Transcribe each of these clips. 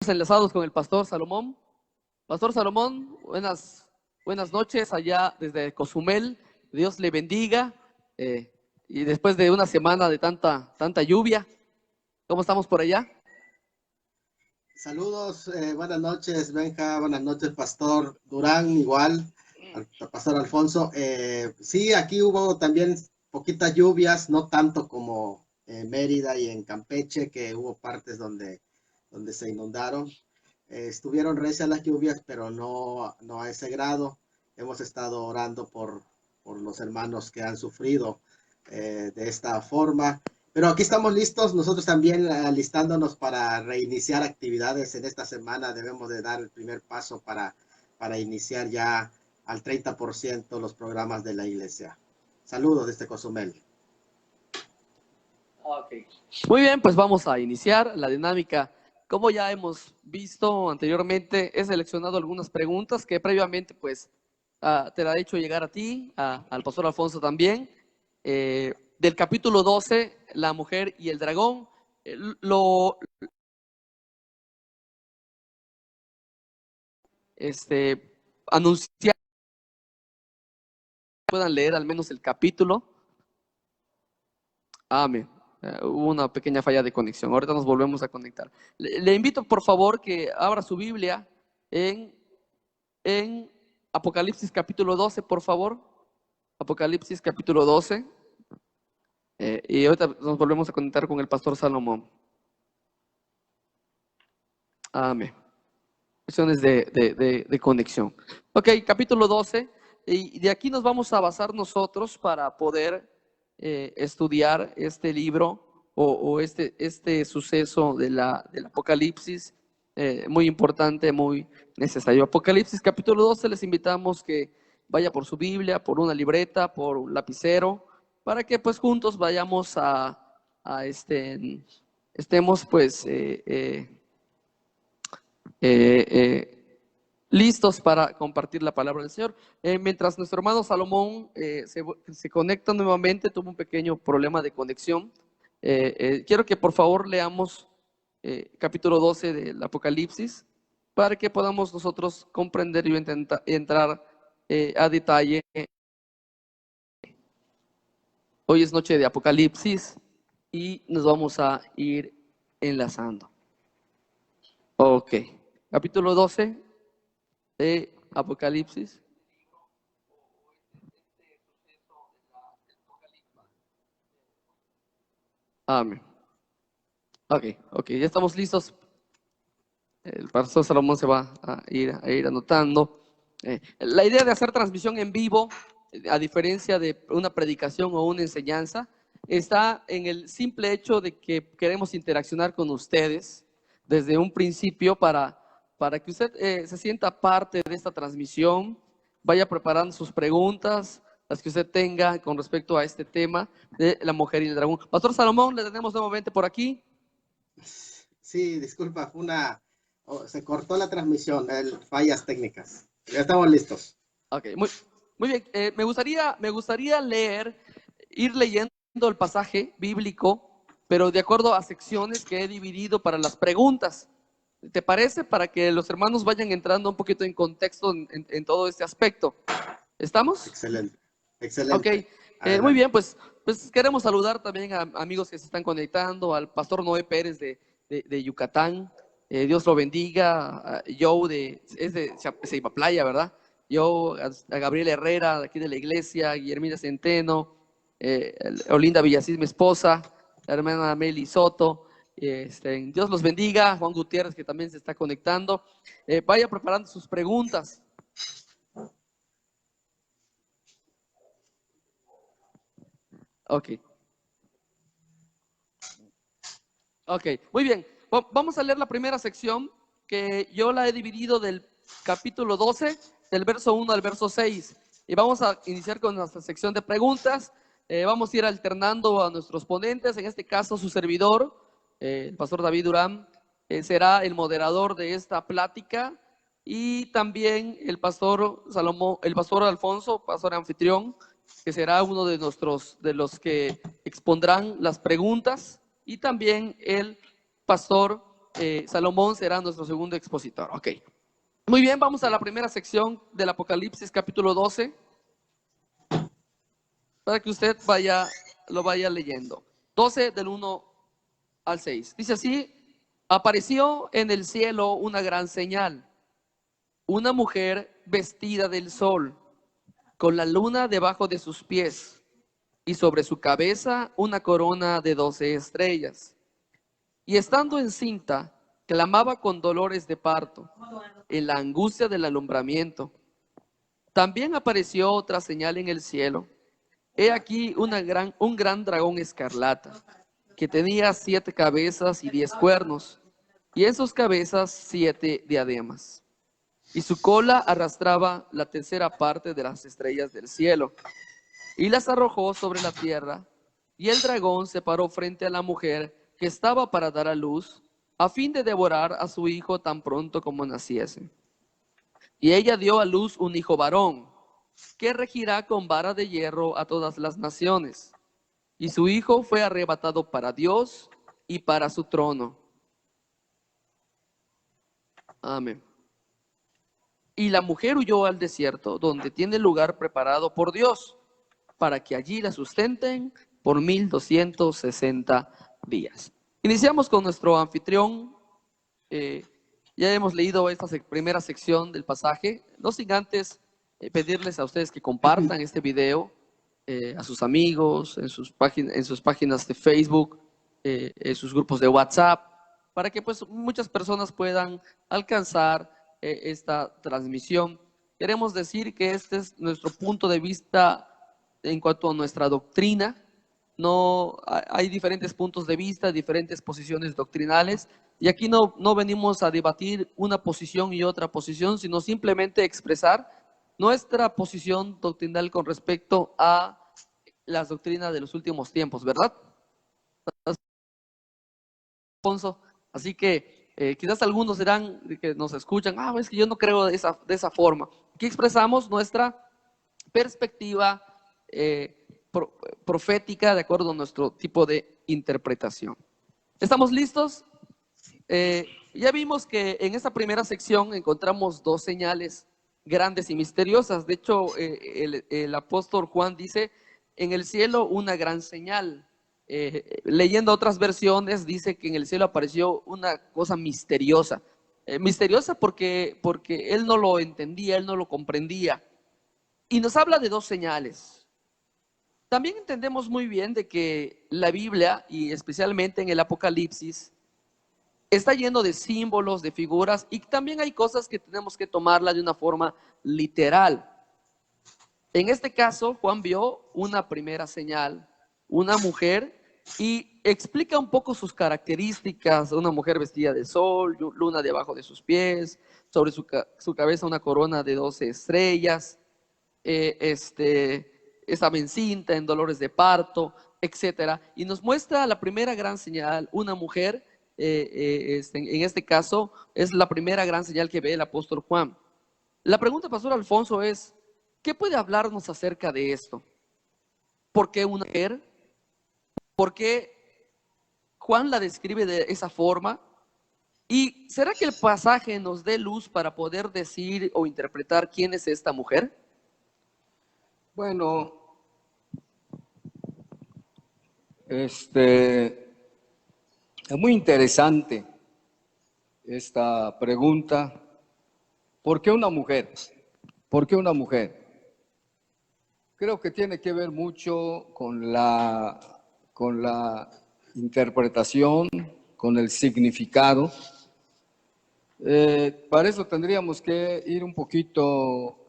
Enlazados con el pastor Salomón. Pastor Salomón, buenas noches allá desde Cozumel. Dios le bendiga. Y después de una semana de tanta lluvia, ¿cómo estamos por allá? Saludos, buenas noches, Benja, buenas noches, Pastor Durán, igual, al Pastor Alfonso. Sí, aquí hubo también poquitas lluvias, no tanto como en Mérida y en Campeche, que hubo partes donde se inundaron. Estuvieron recias las lluvias, pero no a ese grado. Hemos estado orando por los hermanos que han sufrido de esta forma. Pero aquí estamos listos, nosotros también alistándonos para reiniciar actividades en esta semana. Debemos de dar el primer paso para iniciar ya al 30% los programas de la iglesia. Saludos desde Cozumel. Okay. Muy bien, pues vamos a iniciar la dinámica. Como ya hemos visto anteriormente, he seleccionado algunas preguntas que previamente pues te la he hecho llegar a ti, al pastor Alfonso también. Del capítulo 12, la mujer y el dragón. Anunciar puedan leer al menos el capítulo. Amén. Hubo una pequeña falla de conexión. Ahorita nos volvemos a conectar. Le invito por favor que abra su Biblia en Apocalipsis capítulo 12, por favor. Apocalipsis capítulo 12. Y ahorita nos volvemos a conectar con el pastor Salomón. Amén. Cuestiones de conexión. Ok, capítulo 12. Y de aquí nos vamos a basar nosotros para poder estudiar este libro o este suceso del Apocalipsis, muy importante, muy necesario. Apocalipsis capítulo 12, les invitamos que vaya por su Biblia, por una libreta, por un lapicero, para que pues juntos vayamos estemos pues listos para compartir la palabra del Señor. Mientras nuestro hermano Salomón se conecta nuevamente, tuvo un pequeño problema de conexión. Quiero que por favor leamos capítulo 12 del Apocalipsis para que podamos nosotros comprender y entrar a detalle. Hoy es noche de Apocalipsis y nos vamos a ir enlazando. Ok, capítulo 12 de Apocalipsis. Amén. Ok, ya estamos listos. El pastor Salomón se va a ir anotando. La idea de hacer transmisión en vivo, a diferencia de una predicación o una enseñanza, está en el simple hecho de que queremos interaccionar con ustedes desde un principio para que usted se sienta parte de esta transmisión, vaya preparando sus preguntas, las que usted tenga con respecto a este tema de la mujer y el dragón. Pastor Salomón, le tenemos nuevamente por aquí. Sí, disculpa, se cortó la transmisión, fallas técnicas. Ya estamos listos. Ok, muy bien. Me gustaría ir leyendo el pasaje bíblico, pero de acuerdo a secciones que he dividido para las preguntas. ¿Te parece? Para que los hermanos vayan entrando un poquito en contexto en todo este aspecto. ¿Estamos? Excelente, Ok, excelente. muy bien, pues queremos saludar también a amigos que se están conectando, al pastor Noé Pérez de Yucatán. Dios lo bendiga. A Joe es de Ceiba Playa, ¿verdad? Yo, a Gabriela Herrera, de aquí de la iglesia, Guillermina Centeno, Olinda Villasís, mi esposa, la hermana Meli Soto. Dios los bendiga. Juan Gutiérrez, que también se está conectando. Vaya preparando sus preguntas. Ok. Ok, muy bien. Vamos a leer la primera sección, que yo la he dividido del capítulo 12, del verso 1 al verso 6. Y vamos a iniciar con nuestra sección de preguntas. Vamos a ir alternando a nuestros ponentes. En este caso, su servidor, el pastor David Durán, será el moderador de esta plática. Y también el pastor Salomón, el pastor Alfonso, pastor anfitrión, que será uno de los que expondrán las preguntas, y también el pastor Salomón será nuestro segundo expositor. Ok. Muy bien, vamos a la primera sección del Apocalipsis, capítulo 12, para que usted lo vaya leyendo. 12 del 1 al 6. Dice así: apareció en el cielo una gran señal, una mujer vestida del sol, con la luna debajo de sus pies, y sobre su cabeza una corona de 12 estrellas. Y estando encinta, clamaba con dolores de parto, en la angustia del alumbramiento. También apareció otra señal en el cielo. He aquí un gran dragón escarlata, que tenía 7 cabezas y 10 cuernos, y en sus cabezas 7 diademas. Y su cola arrastraba la tercera parte de las estrellas del cielo, y las arrojó sobre la tierra. Y el dragón se paró frente a la mujer que estaba para dar a luz, a fin de devorar a su hijo tan pronto como naciese. Y ella dio a luz un hijo varón, que regirá con vara de hierro a todas las naciones. Y su hijo fue arrebatado para Dios y para su trono. Amén. Y la mujer huyó al desierto, donde tiene lugar preparado por Dios, para que allí la sustenten por 1260 días. Iniciamos con nuestro anfitrión. Ya hemos leído esta primera sección del pasaje, no sin antes pedirles a ustedes que compartan este video a sus amigos, en sus páginas de Facebook, en sus grupos de WhatsApp, para que pues muchas personas puedan alcanzar esta transmisión. Queremos decir que este es nuestro punto de vista en cuanto a nuestra doctrina. No hay diferentes puntos de vista, diferentes posiciones doctrinales, y aquí no venimos a debatir una posición y otra posición, sino simplemente expresar nuestra posición doctrinal con respecto a las doctrinas de los últimos tiempos, ¿verdad, Alfonso? Así que quizás algunos dirán que nos escuchan, es que yo no creo de esa forma. Aquí expresamos nuestra perspectiva profética de acuerdo a nuestro tipo de interpretación. ¿Estamos listos? Ya vimos que en esta primera sección encontramos 2 señales grandes y misteriosas. De hecho, el apóstol Juan dice: en el cielo una gran señal. Leyendo otras versiones dice que en el cielo apareció una cosa misteriosa. Misteriosa porque él no lo entendía, él no lo comprendía. Y nos habla de 2 señales. También entendemos muy bien de que la Biblia, y especialmente en el Apocalipsis, está lleno de símbolos, de figuras, y también hay cosas que tenemos que tomarla de una forma literal. En este caso, Juan vio una primera señal, una mujer, y explica un poco sus características: una mujer vestida de sol, luna debajo de sus pies, sobre su cabeza una corona de 12 estrellas, estaba encinta, en dolores de parto, etcétera. Y nos muestra la primera gran señal, una mujer. En este caso es la primera gran señal que ve el apóstol Juan. La pregunta, pastor Alfonso, es: ¿qué puede hablarnos acerca de esto? ¿Por qué una mujer? ¿Por qué Juan la describe de esa forma? ¿Y será que el pasaje nos dé luz para poder decir o interpretar quién es esta mujer? Bueno, es muy interesante esta pregunta. ¿Por qué una mujer? ¿Por qué una mujer? Creo que tiene que ver mucho con la interpretación, con el significado. Para eso tendríamos que ir un poquito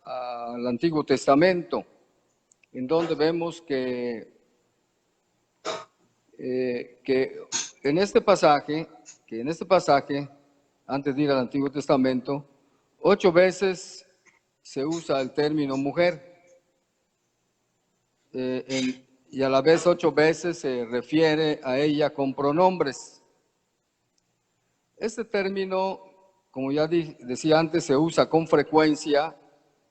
al Antiguo Testamento, en donde vemos que en este pasaje, antes de ir al Antiguo Testamento, 8 veces se usa el término mujer, y a la vez 8 veces se refiere a ella con pronombres. Este término, como ya decía antes, se usa con frecuencia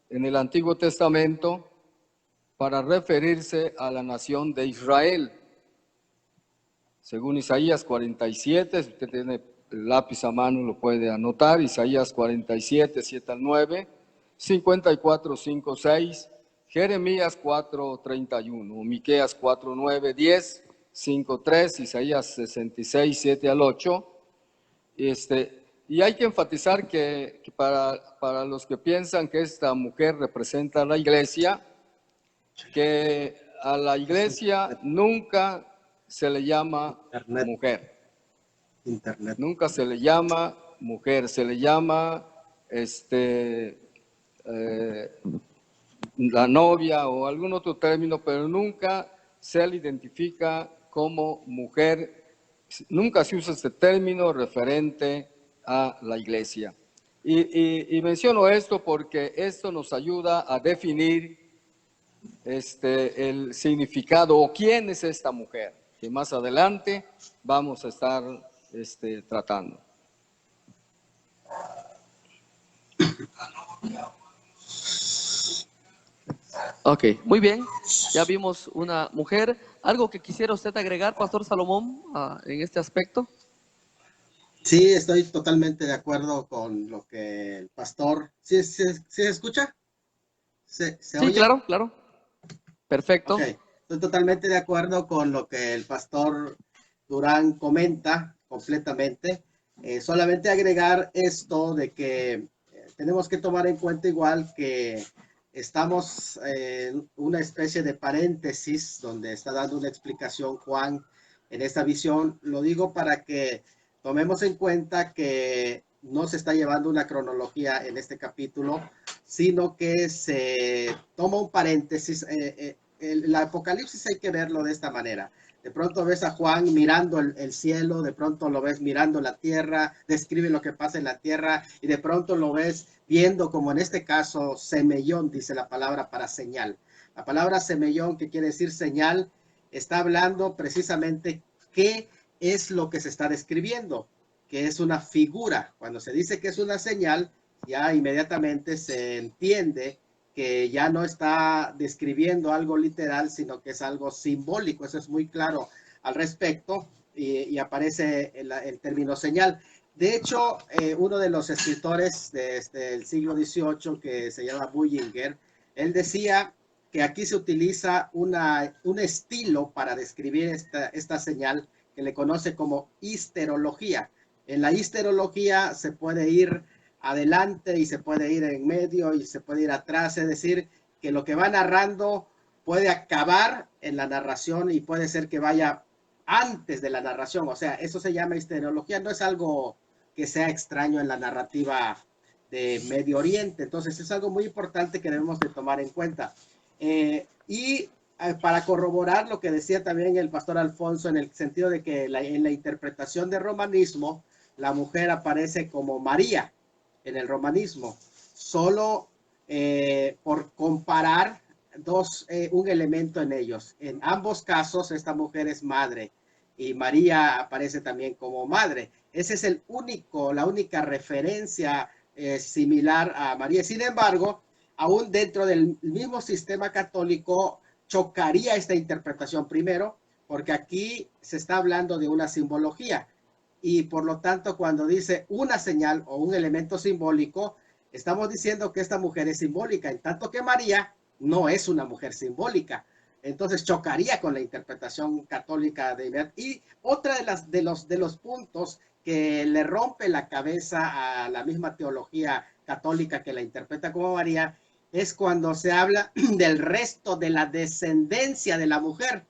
en el Antiguo Testamento para referirse a la nación de Israel. Según Isaías 47, si usted tiene el lápiz a mano lo puede anotar. Isaías 47, 7 al 9, 54, 5, 6, Jeremías 4, 31, Miqueas 4, 9, 10, 5, 3, Isaías 66, 7 al 8. Y hay que enfatizar que para los que piensan que esta mujer representa a la iglesia, que a la iglesia nunca se le llama Internet. mujer. Internet. Nunca se le llama mujer, se le llama la novia o algún otro término, pero nunca se le identifica como mujer. Nunca se usa este término referente a la iglesia. Y menciono esto porque esto nos ayuda a definir el significado o quién es esta mujer, que más adelante vamos a estar tratando. Ok, muy bien. Ya vimos una mujer. ¿Algo que quisiera usted agregar, Pastor Salomón, en este aspecto? Sí, estoy totalmente de acuerdo con lo que el pastor... ¿Sí se escucha? ¿Se Sí, oye? claro, claro. Perfecto. Ok, estoy totalmente de acuerdo con lo que el pastor Durán comenta completamente. Solamente agregar esto de que tenemos que tomar en cuenta igual que estamos en una especie de paréntesis donde está dando una explicación Juan en esta visión. Lo digo para que tomemos en cuenta que no se está llevando una cronología en este capítulo, sino que se toma un paréntesis. El Apocalipsis hay que verlo de esta manera. De pronto ves a Juan mirando el cielo, de pronto lo ves mirando la tierra, describe lo que pasa en la tierra, y de pronto lo ves viendo, como en este caso, semellón, dice la palabra para señal. La palabra semellón, que quiere decir señal, está hablando precisamente qué es lo que se está describiendo, que es una figura. Cuando se dice que es una señal, ya inmediatamente se entiende que ya no está describiendo algo literal, sino que es algo simbólico. Eso es muy claro al respecto, y aparece el término señal. De hecho, uno de los escritores del siglo XVIII, que se llama Bullinger, él decía que aquí se utiliza un estilo para describir esta señal que le conoce como histerología. En la histerología se puede ir adelante y se puede ir en medio y se puede ir atrás, es decir, que lo que va narrando puede acabar en la narración y puede ser que vaya antes de la narración. O sea, eso se llama histerología, no es algo que sea extraño en la narrativa de Medio Oriente. Entonces es algo muy importante que debemos de tomar en cuenta. Para corroborar lo que decía también el pastor Alfonso, en el sentido de que en la interpretación del romanismo, la mujer aparece como María en el romanismo, solo por comparar un elemento en ellos. En ambos casos, esta mujer es madre y María aparece también como madre. Ese es la única referencia similar a María. Sin embargo, aún dentro del mismo sistema católico, chocaría esta interpretación primero, porque aquí se está hablando de una simbología. Y por lo tanto, cuando dice una señal o un elemento simbólico, estamos diciendo que esta mujer es simbólica, en tanto que María no es una mujer simbólica. Entonces chocaría con la interpretación católica y otra de los puntos que le rompe la cabeza a la misma teología católica que la interpreta como María es cuando se habla del resto de la descendencia de la mujer,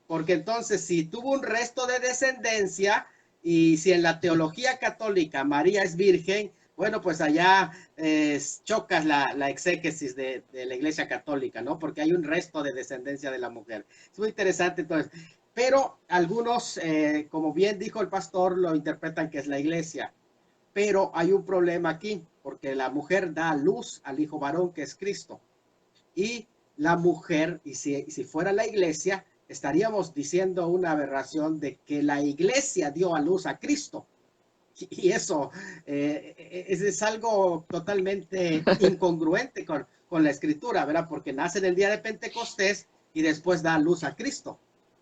porque entonces si tuvo un resto de descendencia, y si en la teología católica María es virgen, bueno, pues allá chocas la exégesis de la iglesia católica, ¿no? Porque hay un resto de descendencia de la mujer. Es muy interesante entonces. Pero algunos, como bien dijo el pastor, lo interpretan que es la iglesia. Pero hay un problema aquí, porque la mujer da luz al hijo varón, que es Cristo. Y la mujer, y si fuera la iglesia, estaríamos diciendo una aberración de que la iglesia dio a luz a Cristo. Y eso es algo totalmente incongruente con la escritura, ¿verdad? Porque nace en el día de Pentecostés y después da luz a Cristo.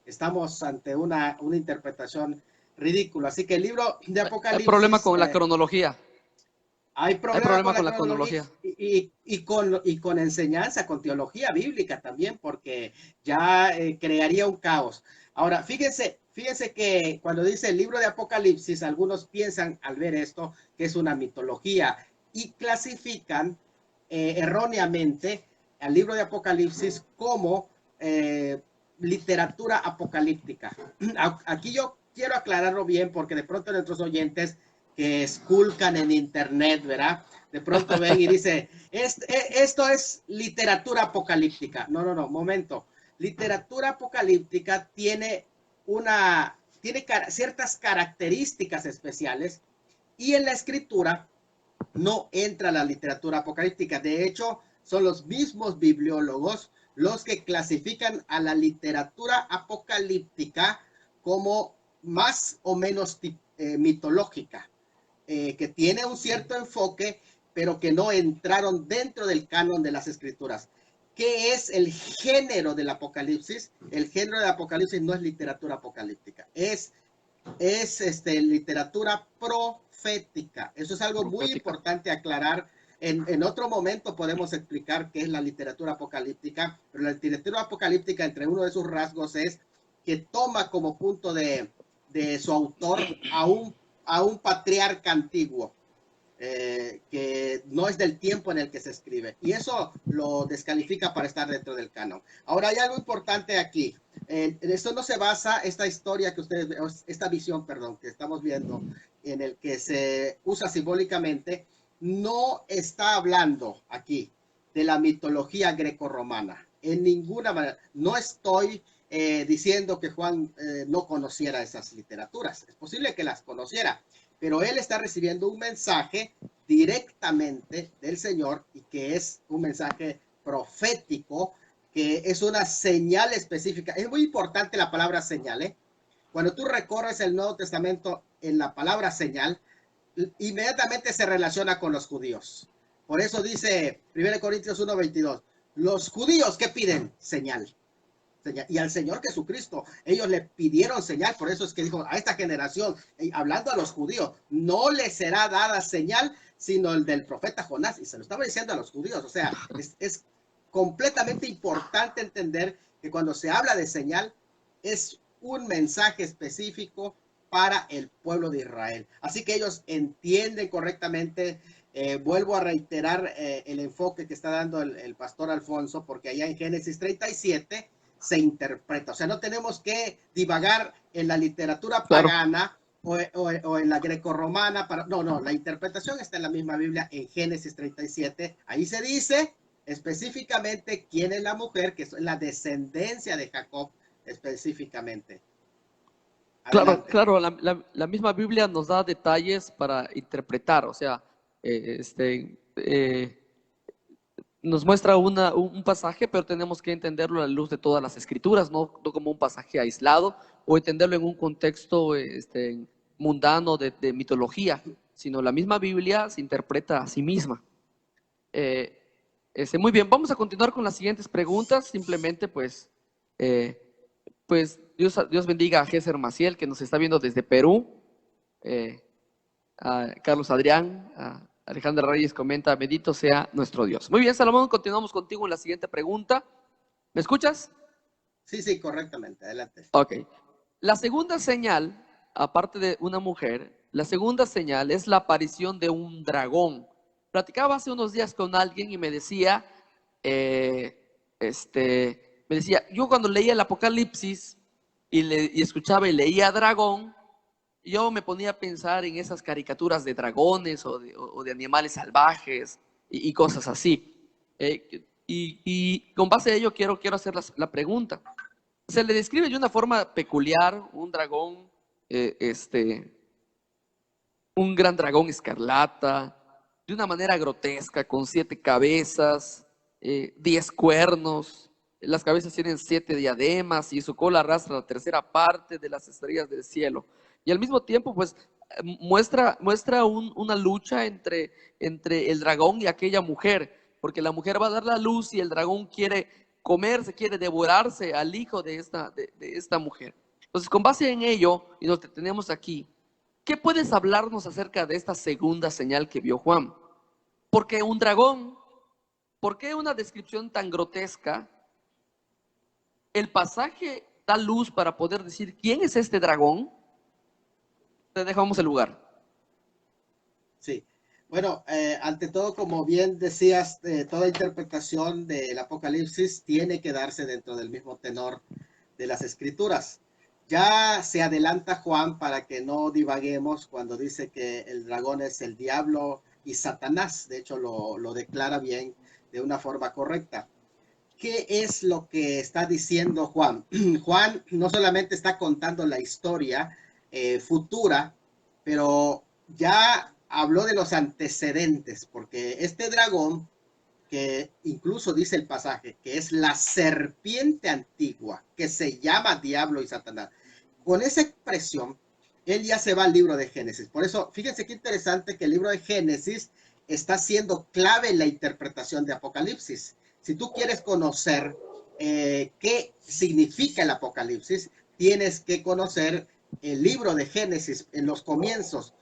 Estamos ante una interpretación ridículo. Así que el libro de Hay Apocalipsis... problema con la cronología. Hay Hay problema problema con con la la cronología cronología. y con enseñanza, con teología bíblica también, porque ya crearía un caos. Ahora, fíjense que cuando dice el libro de Apocalipsis, algunos piensan al ver esto que es una mitología y clasifican erróneamente al libro de Apocalipsis como literatura apocalíptica. Aquí yo quiero aclararlo bien porque de pronto nuestros oyentes que esculcan en internet, ¿verdad? De pronto ven y dice, esto es literatura apocalíptica. No, momento. Literatura apocalíptica tiene ciertas características especiales y en la escritura no entra la literatura apocalíptica. De hecho, son los mismos bibliólogos los que clasifican a la literatura apocalíptica como más o menos mitológica, que tiene un cierto enfoque, pero que no entraron dentro del canon de las escrituras. ¿Qué es el género del Apocalipsis? El género del Apocalipsis no es literatura apocalíptica, es literatura profética. Eso es algo muy importante aclarar. En otro momento podemos explicar qué es la literatura apocalíptica, pero la literatura apocalíptica, entre uno de sus rasgos, es que toma como punto de su autor a un patriarca antiguo, que no es del tiempo en el que se escribe, y eso lo descalifica para estar dentro del canon. Ahora, hay algo importante aquí. Esto no se basa, esta historia que ustedes, esta visión, perdón, que estamos viendo, en el que se usa simbólicamente, no está hablando aquí de la mitología grecorromana. En ninguna manera. No estoy diciendo que Juan no conociera esas literaturas. Es posible que las conociera, pero él está recibiendo un mensaje directamente del Señor y que es un mensaje profético, que es una señal específica. Es muy importante la palabra señal, ¿eh? Cuando tú recorres el Nuevo Testamento en la palabra señal, inmediatamente se relaciona con los judíos. Por eso dice 1 Corintios 1:22, los judíos, ¿qué piden? Señal. Y al Señor Jesucristo, ellos le pidieron señal, por eso es que dijo a esta generación, hablando a los judíos, no les será dada señal, sino el del profeta Jonás, y se lo estaba diciendo a los judíos. O sea, es completamente importante entender que cuando se habla de señal, es un mensaje específico para el pueblo de Israel. Así que ellos entienden correctamente. Vuelvo a reiterar el enfoque que está dando el pastor Alfonso, porque allá en Génesis 37 se interpreta. O sea, no tenemos que divagar en la literatura pagana o en la grecorromana. No, la interpretación está en la misma Biblia, en Génesis 37. Ahí se dice específicamente quién es la mujer, que es la descendencia de Jacob específicamente. Adelante. Claro, la misma Biblia nos da detalles para interpretar, o sea, nos muestra un pasaje, pero tenemos que entenderlo a la luz de todas las escrituras, no como un pasaje aislado o entenderlo en un contexto mundano de mitología, sino la misma Biblia se interpreta a sí misma. Muy bien, vamos a continuar con las siguientes preguntas. Simplemente pues Dios bendiga a Géser Maciel, que nos está viendo desde Perú, a Carlos Adrián, a Alejandra Reyes comenta, bendito sea nuestro Dios. Muy bien, Salomón, continuamos contigo en la siguiente pregunta. ¿Me escuchas? Sí, correctamente, adelante. Ok. La segunda señal, aparte de una mujer, la segunda señal es la aparición de un dragón. Platicaba hace unos días con alguien y me decía, yo cuando leía el Apocalipsis y escuchaba y leía dragón, yo me ponía a pensar en esas caricaturas de dragones o de animales salvajes y cosas así. Y con base a ello quiero hacer la pregunta. Se le describe de una forma peculiar un dragón, un gran dragón escarlata, de una manera grotesca, con 7 cabezas, 10 cuernos. Las cabezas tienen 7 diademas y su cola arrastra la tercera parte de las estrellas del cielo. Y al mismo tiempo, pues, muestra una lucha entre el dragón y aquella mujer, porque la mujer va a dar la luz y el dragón quiere comerse, quiere devorarse al hijo de esta mujer. Entonces, con base en ello, y nos detenemos aquí, ¿qué puedes hablarnos acerca de esta segunda señal que vio Juan? ¿Por qué un dragón? ¿Por qué una descripción tan grotesca? El pasaje da luz para poder decir quién es este dragón. Te dejamos el lugar. Sí. Bueno, ante todo, como bien decías, toda interpretación del Apocalipsis tiene que darse dentro del mismo tenor de las Escrituras. Ya se adelanta Juan para que no divaguemos cuando dice que el dragón es el diablo y Satanás. De hecho, lo declara bien de una forma correcta. ¿Qué es lo que está diciendo Juan? Juan no solamente está contando la historia futura, pero ya habló de los antecedentes, porque este dragón, que incluso dice el pasaje, que es la serpiente antigua, que se llama Diablo y Satanás. Con esa expresión, él ya se va al libro de Génesis. Por eso, fíjense qué interesante que el libro de Génesis está siendo clave en la interpretación de Apocalipsis. Si tú quieres conocer qué significa el Apocalipsis, tienes que conocer el libro de Génesis en los comienzos,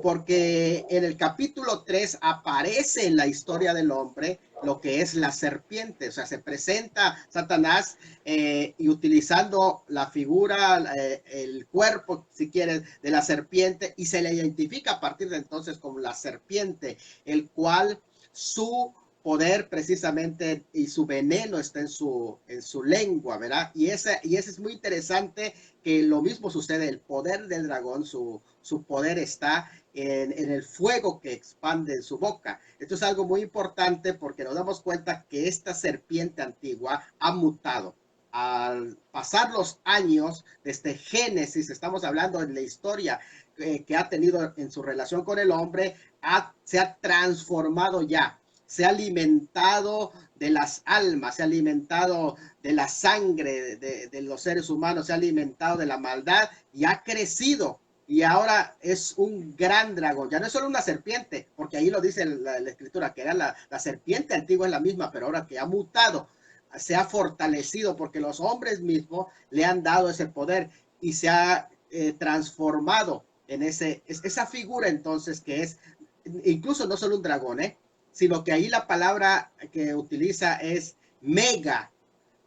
porque en el capítulo 3 aparece en la historia del hombre lo que es la serpiente. O sea, se presenta Satanás y utilizando la figura, el cuerpo, si quieres, de la serpiente, y se le identifica a partir de entonces como la serpiente, el cual su poder precisamente y su veneno está en su lengua, ¿verdad? Y ese es muy interesante, que lo mismo sucede, el poder del dragón, su poder está en el fuego que expande en su boca. Esto es algo muy importante porque nos damos cuenta que esta serpiente antigua ha mutado. Al pasar los años desde Génesis, estamos hablando de la historia que ha tenido en su relación con el hombre, se ha transformado ya. Se ha alimentado de las almas, se ha alimentado de la sangre de los seres humanos, se ha alimentado de la maldad y ha crecido. Y ahora es un gran dragón. Ya no es solo una serpiente, porque ahí lo dice la escritura, que era la serpiente antigua, es la misma, pero ahora que ha mutado, se ha fortalecido, porque los hombres mismos le han dado ese poder y se ha transformado en esa figura entonces, que es incluso no solo un dragón, sino que ahí la palabra que utiliza es mega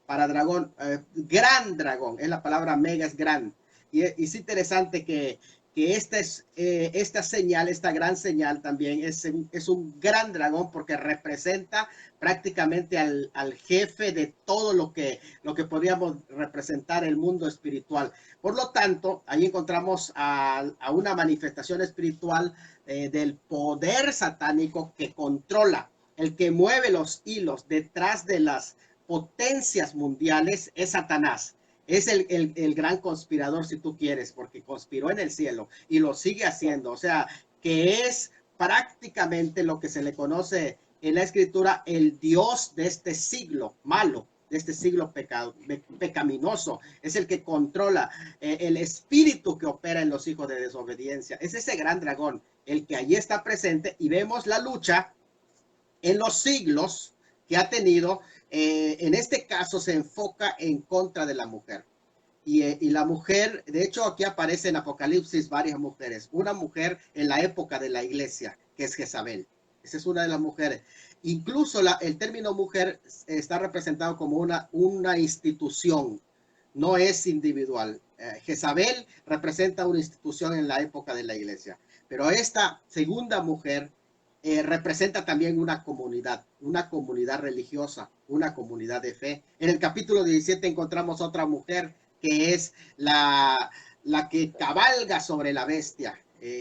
para dragón, gran dragón, es la palabra mega, es gran. Y es interesante que esta señal, esta gran señal también es un gran dragón, porque representa prácticamente al jefe de todo lo que podríamos representar el mundo espiritual. Por lo tanto, ahí encontramos a una manifestación espiritual del poder satánico que controla, el que mueve los hilos detrás de las potencias mundiales es Satanás. Es el gran conspirador, si tú quieres, porque conspiró en el cielo y lo sigue haciendo. O sea, que es prácticamente lo que se le conoce en la escritura, el Dios de este siglo malo, de este siglo pecaminoso. Es el que controla el espíritu que opera en los hijos de desobediencia. Es ese gran dragón, el que allí está presente, y vemos la lucha en los siglos que ha tenido. En este caso se enfoca en contra de la mujer. Y la mujer, de hecho aquí aparece en Apocalipsis varias mujeres. Una mujer en la época de la iglesia, que es Jezabel. Esa es una de las mujeres. Incluso el término mujer está representado como una institución, no es individual. Jezabel representa una institución en la época de la iglesia. Pero esta segunda mujer representa también una comunidad religiosa, una comunidad de fe. En el capítulo 17 encontramos otra mujer que es la que cabalga sobre la bestia.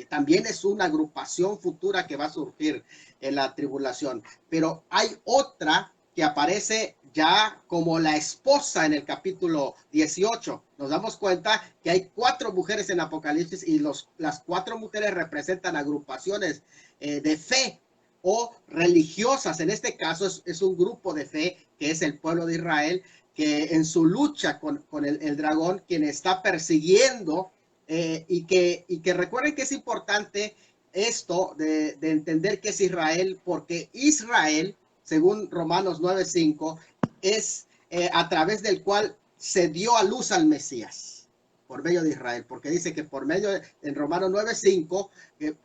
También es una agrupación futura que va a surgir en la tribulación. Pero hay otra que aparece ya como la esposa en el capítulo 18. Nos damos cuenta que hay 4 mujeres en Apocalipsis, y las 4 mujeres representan agrupaciones de fe o religiosas. En este caso es un grupo de fe que es el pueblo de Israel, que en su lucha con el dragón, quien está persiguiendo, y que recuerden que es importante esto de entender que es Israel, porque Israel, según Romanos 9:5, es a través del cual se dio a luz al Mesías. por medio de Israel, porque dice que por medio, en Romanos 9:5,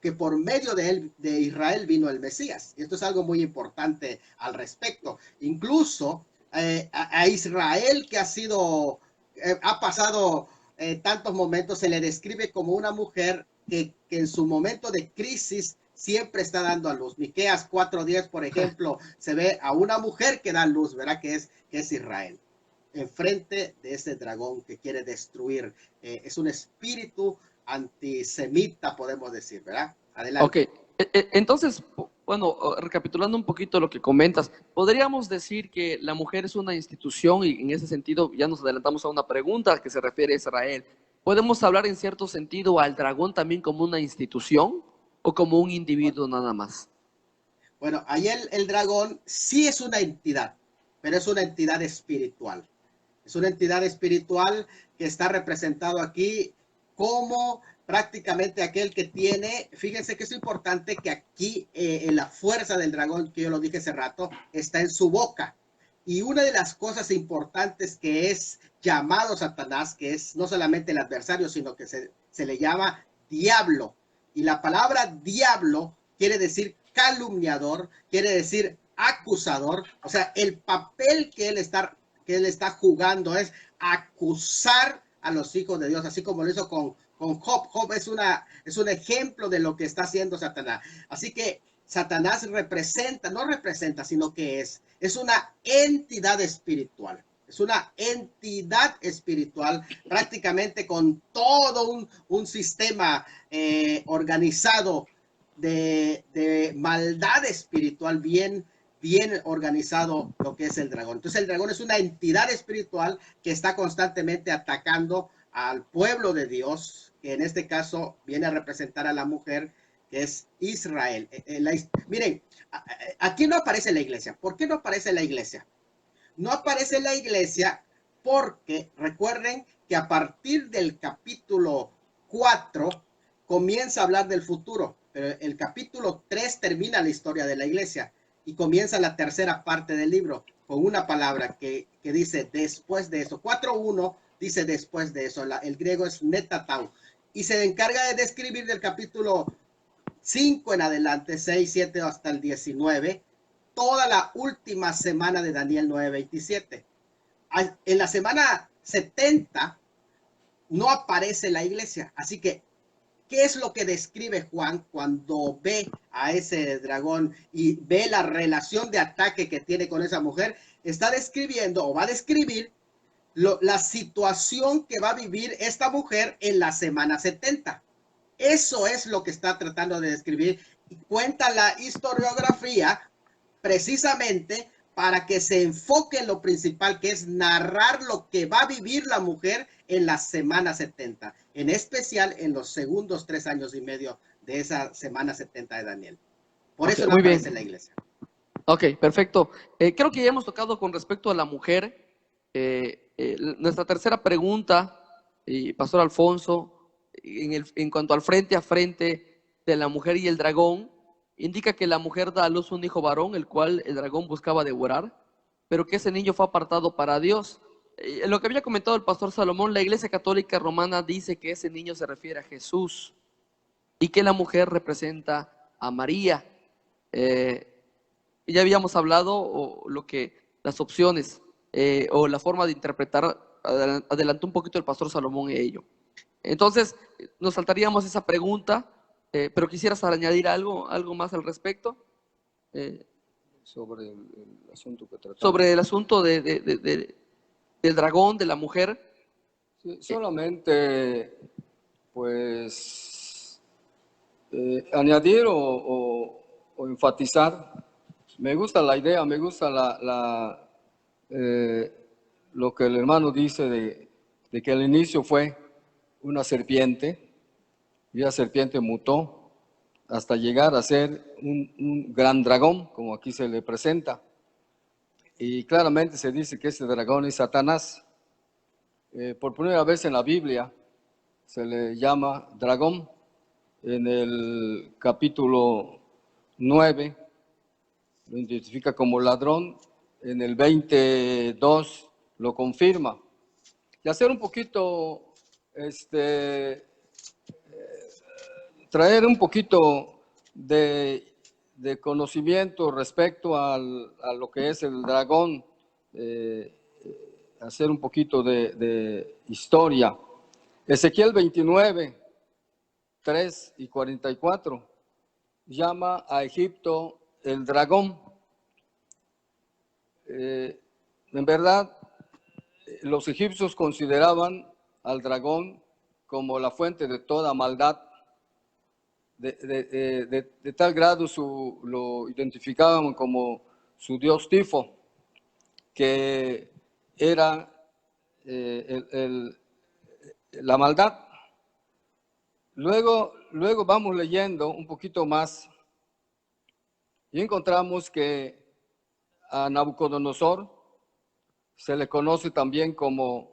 que por medio de él, de Israel, vino el Mesías. Y esto es algo muy importante al respecto. Incluso a Israel, que ha pasado tantos momentos, se le describe como una mujer que en su momento de crisis siempre está dando a luz. Miqueas 4:10, por ejemplo, se ve a una mujer que da luz, ¿verdad? Que es Israel, enfrente de ese dragón que quiere destruir. Es un espíritu antisemita, podemos decir, ¿verdad? Ok, Adelante. entonces, bueno, recapitulando un poquito lo que comentas, podríamos decir que la mujer es una institución y en ese sentido ya nos adelantamos a una pregunta que se refiere a Israel. ¿Podemos hablar en cierto sentido al dragón también como una institución o como un individuo nada más? Bueno, ahí el dragón sí es una entidad, pero es una entidad espiritual. Es una entidad espiritual que está representado aquí como prácticamente aquel que tiene, fíjense que es importante que aquí en la fuerza del dragón, que yo lo dije hace rato, está en su boca. Y una de las cosas importantes que es llamado Satanás, que es no solamente el adversario, sino que se le llama diablo. Y la palabra diablo quiere decir calumniador, quiere decir acusador. O sea, el papel que él está jugando es acusar a los hijos de Dios, así como lo hizo con Job. Job es un ejemplo de lo que está haciendo Satanás. Así que Satanás no representa, sino que es una entidad espiritual. Es una entidad espiritual prácticamente con todo un sistema organizado de maldad espiritual bien organizado, lo que es el dragón. Entonces el dragón es una entidad espiritual que está constantemente atacando al pueblo de Dios, que en este caso viene a representar a la mujer, que es Israel. Miren, aquí no aparece la iglesia. ¿Por qué no aparece la iglesia? No aparece la iglesia porque recuerden que a partir del capítulo 4 comienza a hablar del futuro, pero el capítulo 3 termina la historia de la iglesia y comienza la tercera parte del libro con una palabra que dice después de eso. 4:1 dice después de eso. El griego es netatau y se encarga de describir del capítulo 5 en adelante, 6, 7 hasta el 19, toda la última semana de Daniel 9:27. En la semana 70 no aparece la iglesia. Así que, ¿qué es lo que describe Juan cuando ve a ese dragón y ve la relación de ataque que tiene con esa mujer? Está describiendo o va a describir la situación que va a vivir esta mujer en la semana 70. Eso es lo que está tratando de describir y cuenta la historiografía precisamente para que se enfoque en lo principal, que es narrar lo que va a vivir la mujer en la semana 70, en especial en los segundos 3 años y medio de esa semana 70 de Daniel. Por Ok, eso no muy aparece bien. en la iglesia. Ok, perfecto. Creo que ya hemos tocado con respecto a la mujer. Nuestra tercera pregunta, Pastor Alfonso, en cuanto al frente a frente de la mujer y el dragón, indica que la mujer da a luz un hijo varón, el cual el dragón buscaba devorar, pero que ese niño fue apartado para Dios. Lo que había comentado el pastor Salomón, la Iglesia Católica Romana dice que ese niño se refiere a Jesús y que la mujer representa a María. Eh, ya habíamos hablado las opciones o la forma de interpretar, adelantó un poquito el pastor Salomón ello. Entonces, nos saltaríamos esa pregunta, pero quisieras añadir algo más al respecto Sobre el asunto que tratamos. sobre el asunto del dragón, de la mujer. Sí, solamente, pues, añadir o enfatizar. Me gusta la idea, me gusta lo que el hermano dice de que al inicio fue una serpiente y la serpiente mutó hasta llegar a ser un gran dragón, como aquí se le presenta. Y claramente se dice que ese dragón es Satanás. Por primera vez en la Biblia se le llama dragón. En el capítulo 9 lo identifica como ladrón, en el 22 lo confirma. Y hacer un poquito traer un poquito de conocimiento respecto a lo que es el dragón, hacer un poquito de historia. Ezequiel 29, 3 y 44 llama a Egipto el dragón. En verdad, los egipcios consideraban al dragón como la fuente de toda maldad. De tal grado lo identificaban como su dios Tifo, que era la maldad. Luego vamos leyendo un poquito más y encontramos que a Nabucodonosor se le conoce también como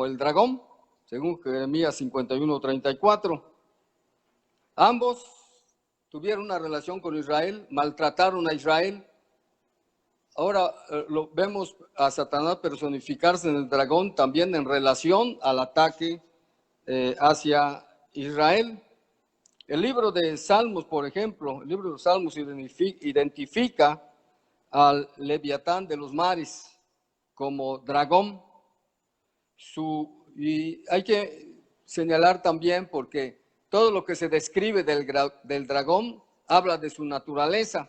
el dragón, según Jeremías 51:34. Ambos tuvieron una relación con Israel, maltrataron a Israel. Ahora lo vemos a Satanás personificarse en el dragón también en relación al ataque hacia Israel. El libro de Salmos, por ejemplo, el libro de Salmos identifica al Leviatán de los mares como dragón. Y hay que señalar también porque todo lo que se describe del dragón habla de su naturaleza.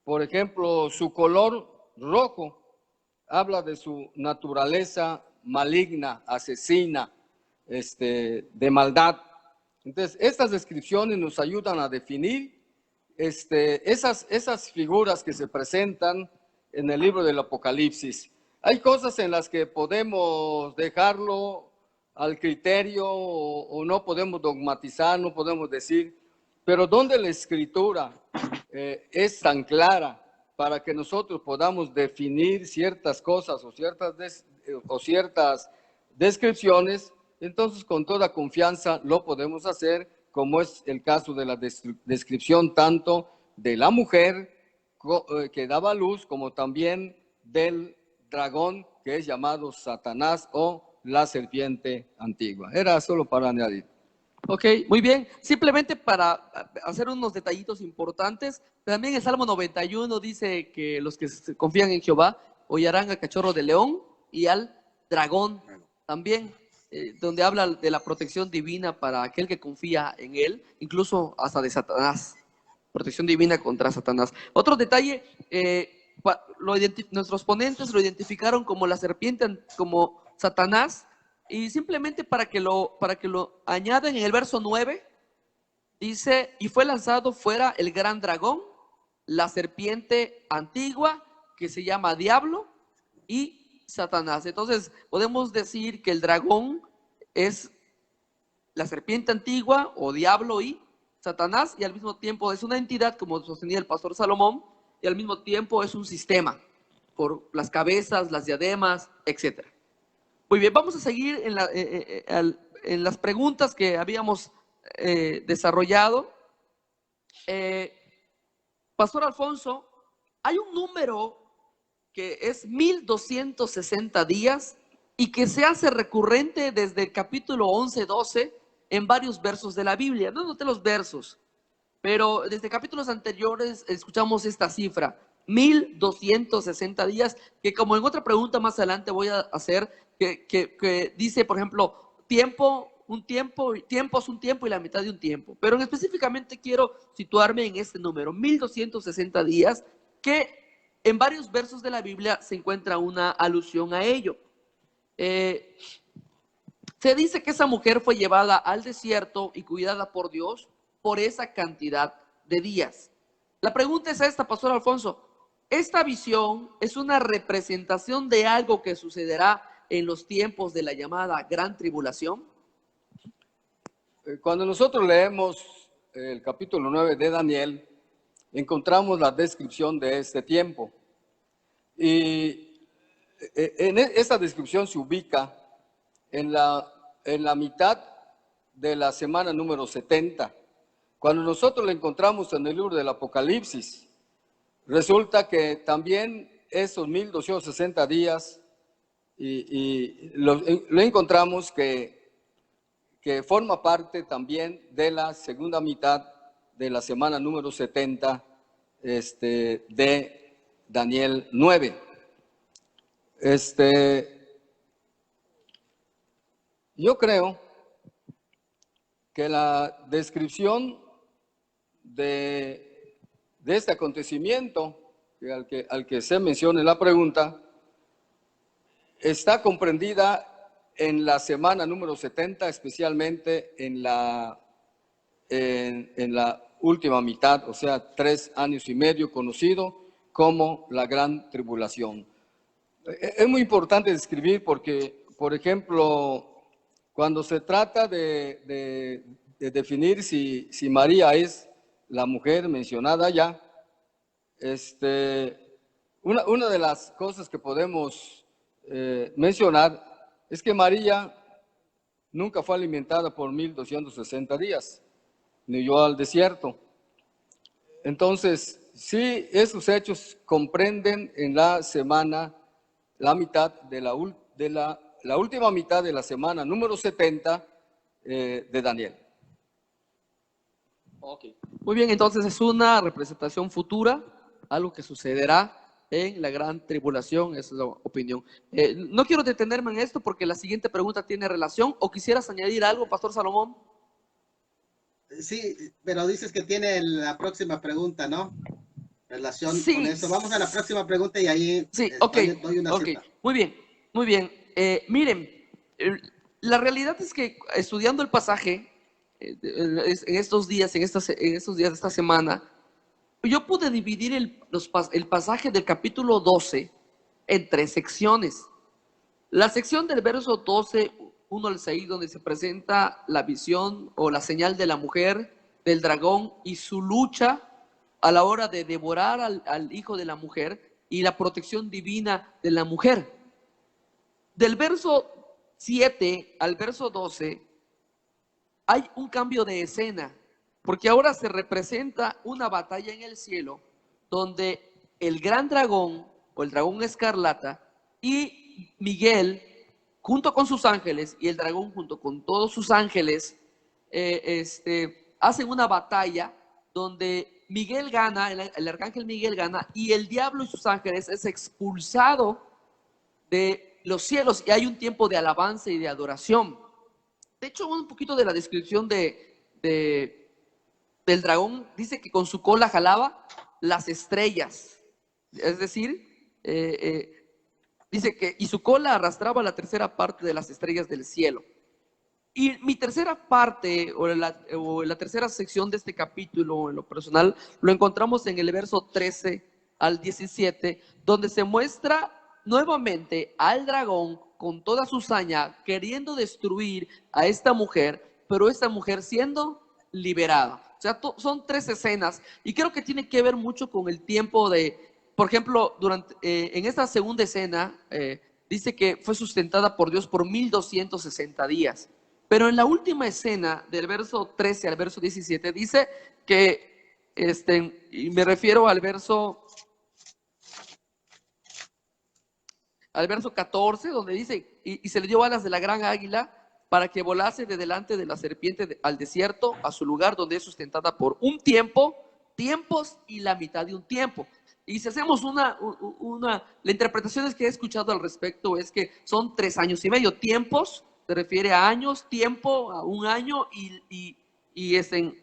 Por ejemplo, su color rojo habla de su naturaleza maligna, asesina, de maldad. Entonces, estas descripciones nos ayudan a definir esas figuras que se presentan en el libro del Apocalipsis. Hay cosas en las que podemos dejarlo al criterio o no podemos dogmatizar, no podemos decir, pero donde la escritura es tan clara para que nosotros podamos definir ciertas cosas o ciertas descripciones, entonces con toda confianza lo podemos hacer, como es el caso de la descripción tanto de la mujer que daba luz, como también del dragón que es llamado Satanás o la serpiente antigua. Era solo para añadir. Ok, muy bien. Simplemente para hacer unos detallitos importantes, también el Salmo 91 dice que los que confían en Jehová hollarán al cachorro de león y al dragón también, donde habla de la protección divina para aquel que confía en él, incluso hasta de Satanás. Protección divina contra Satanás. Otro detalle, nuestros ponentes lo identificaron como la serpiente, como Satanás, y simplemente para que lo añaden en el verso 9, dice, y fue lanzado fuera el gran dragón, la serpiente antigua, que se llama Diablo, y Satanás. Entonces, podemos decir que el dragón es la serpiente antigua, o Diablo y Satanás, y al mismo tiempo es una entidad, como sostenía el pastor Salomón, y al mismo tiempo es un sistema, por las cabezas, las diademas, etcétera. Muy bien, vamos a seguir en las preguntas que habíamos desarrollado. Pastor Alfonso, hay un número que es 1260 días y que se hace recurrente desde el capítulo 11-12 en varios versos de la Biblia. No noté los versos, pero desde capítulos anteriores escuchamos esta cifra, 1260 días, que como en otra pregunta más adelante voy a hacer, que dice, por ejemplo, tiempo es un tiempo y la mitad de un tiempo. Pero específicamente quiero situarme en este número, 1260 días, que en varios versos de la Biblia se encuentra una alusión a ello. Se dice que esa mujer fue llevada al desierto y cuidada por Dios por esa cantidad de días. La pregunta es esta, Pastor Alfonso. ¿Esta visión es una representación de algo que sucederá en los tiempos de la llamada Gran Tribulación? Cuando nosotros leemos el capítulo 9 de Daniel, encontramos la descripción de este tiempo. Y en esta descripción se ubica en la mitad de la semana número 70. Cuando nosotros lo encontramos en el libro del Apocalipsis, resulta que también esos 1260 días y lo encontramos que que forma parte también de la segunda mitad de la semana número 70 de Daniel 9. Yo creo que la descripción de este acontecimiento al que se menciona en la pregunta está comprendida en la semana número 70, especialmente en la última mitad, o sea, 3 años y medio, conocido como la Gran Tribulación. Es muy importante describir porque, por ejemplo, cuando se trata de definir si María es la mujer mencionada ya, una de las cosas que podemos mencionar es que María nunca fue alimentada por 1260 días, ni huyó al desierto. Entonces, sí, esos hechos comprenden en la semana, la mitad de la última mitad de la semana número 70 de Daniel. Okay. Muy bien, entonces es una representación futura, algo que sucederá en la gran tribulación, esa es la opinión. No quiero detenerme en esto porque la siguiente pregunta tiene relación, o quisieras añadir algo, Pastor Salomón. Sí, pero dices que tiene la próxima pregunta, ¿no? Relación Sí. con eso. Vamos a la próxima pregunta y ahí sí, doy una ok, cita. muy bien, muy bien. Miren, la realidad es que estudiando el pasaje en estos días, en estos días de esta semana, yo pude dividir el pasaje del capítulo 12 en 3 secciones. La sección del verso 12, 1 al 6, donde se presenta la visión o la señal de la mujer, del dragón y su lucha a la hora de devorar al hijo de la mujer y la protección divina de la mujer. Del verso 7 al verso 12 hay un cambio de escena, porque ahora se representa una batalla en el cielo donde el gran dragón o el dragón escarlata y Miguel junto con sus ángeles y el dragón junto con todos sus ángeles hacen una batalla donde Miguel gana, el arcángel Miguel gana y el diablo y sus ángeles es expulsado de los cielos y hay un tiempo de alabanza y de adoración. De hecho, un poquito de la descripción del dragón dice que con su cola jalaba las estrellas, es decir, dice que y su cola arrastraba la tercera parte de las estrellas del cielo. Y mi tercera parte o la tercera sección de este capítulo en lo personal lo encontramos en el verso 13 al 17, donde se muestra nuevamente al dragón con toda su saña queriendo destruir a esta mujer, pero esta mujer siendo liberada. O sea, son 3 escenas y creo que tiene que ver mucho con el tiempo de, por ejemplo, en esta segunda escena dice que fue sustentada por Dios por 1260 días. Pero en la última escena, del verso 13 al verso 17, dice que, y me refiero al verso 14, donde dice, y se le dio alas de la gran águila para que volase de delante de la serpiente al desierto, a su lugar donde es sustentada por un tiempo, tiempos y la mitad de un tiempo. Y si hacemos la interpretación que he escuchado al respecto es que son 3 años y medio, tiempos, se refiere a años, tiempo, a un año y tiempo.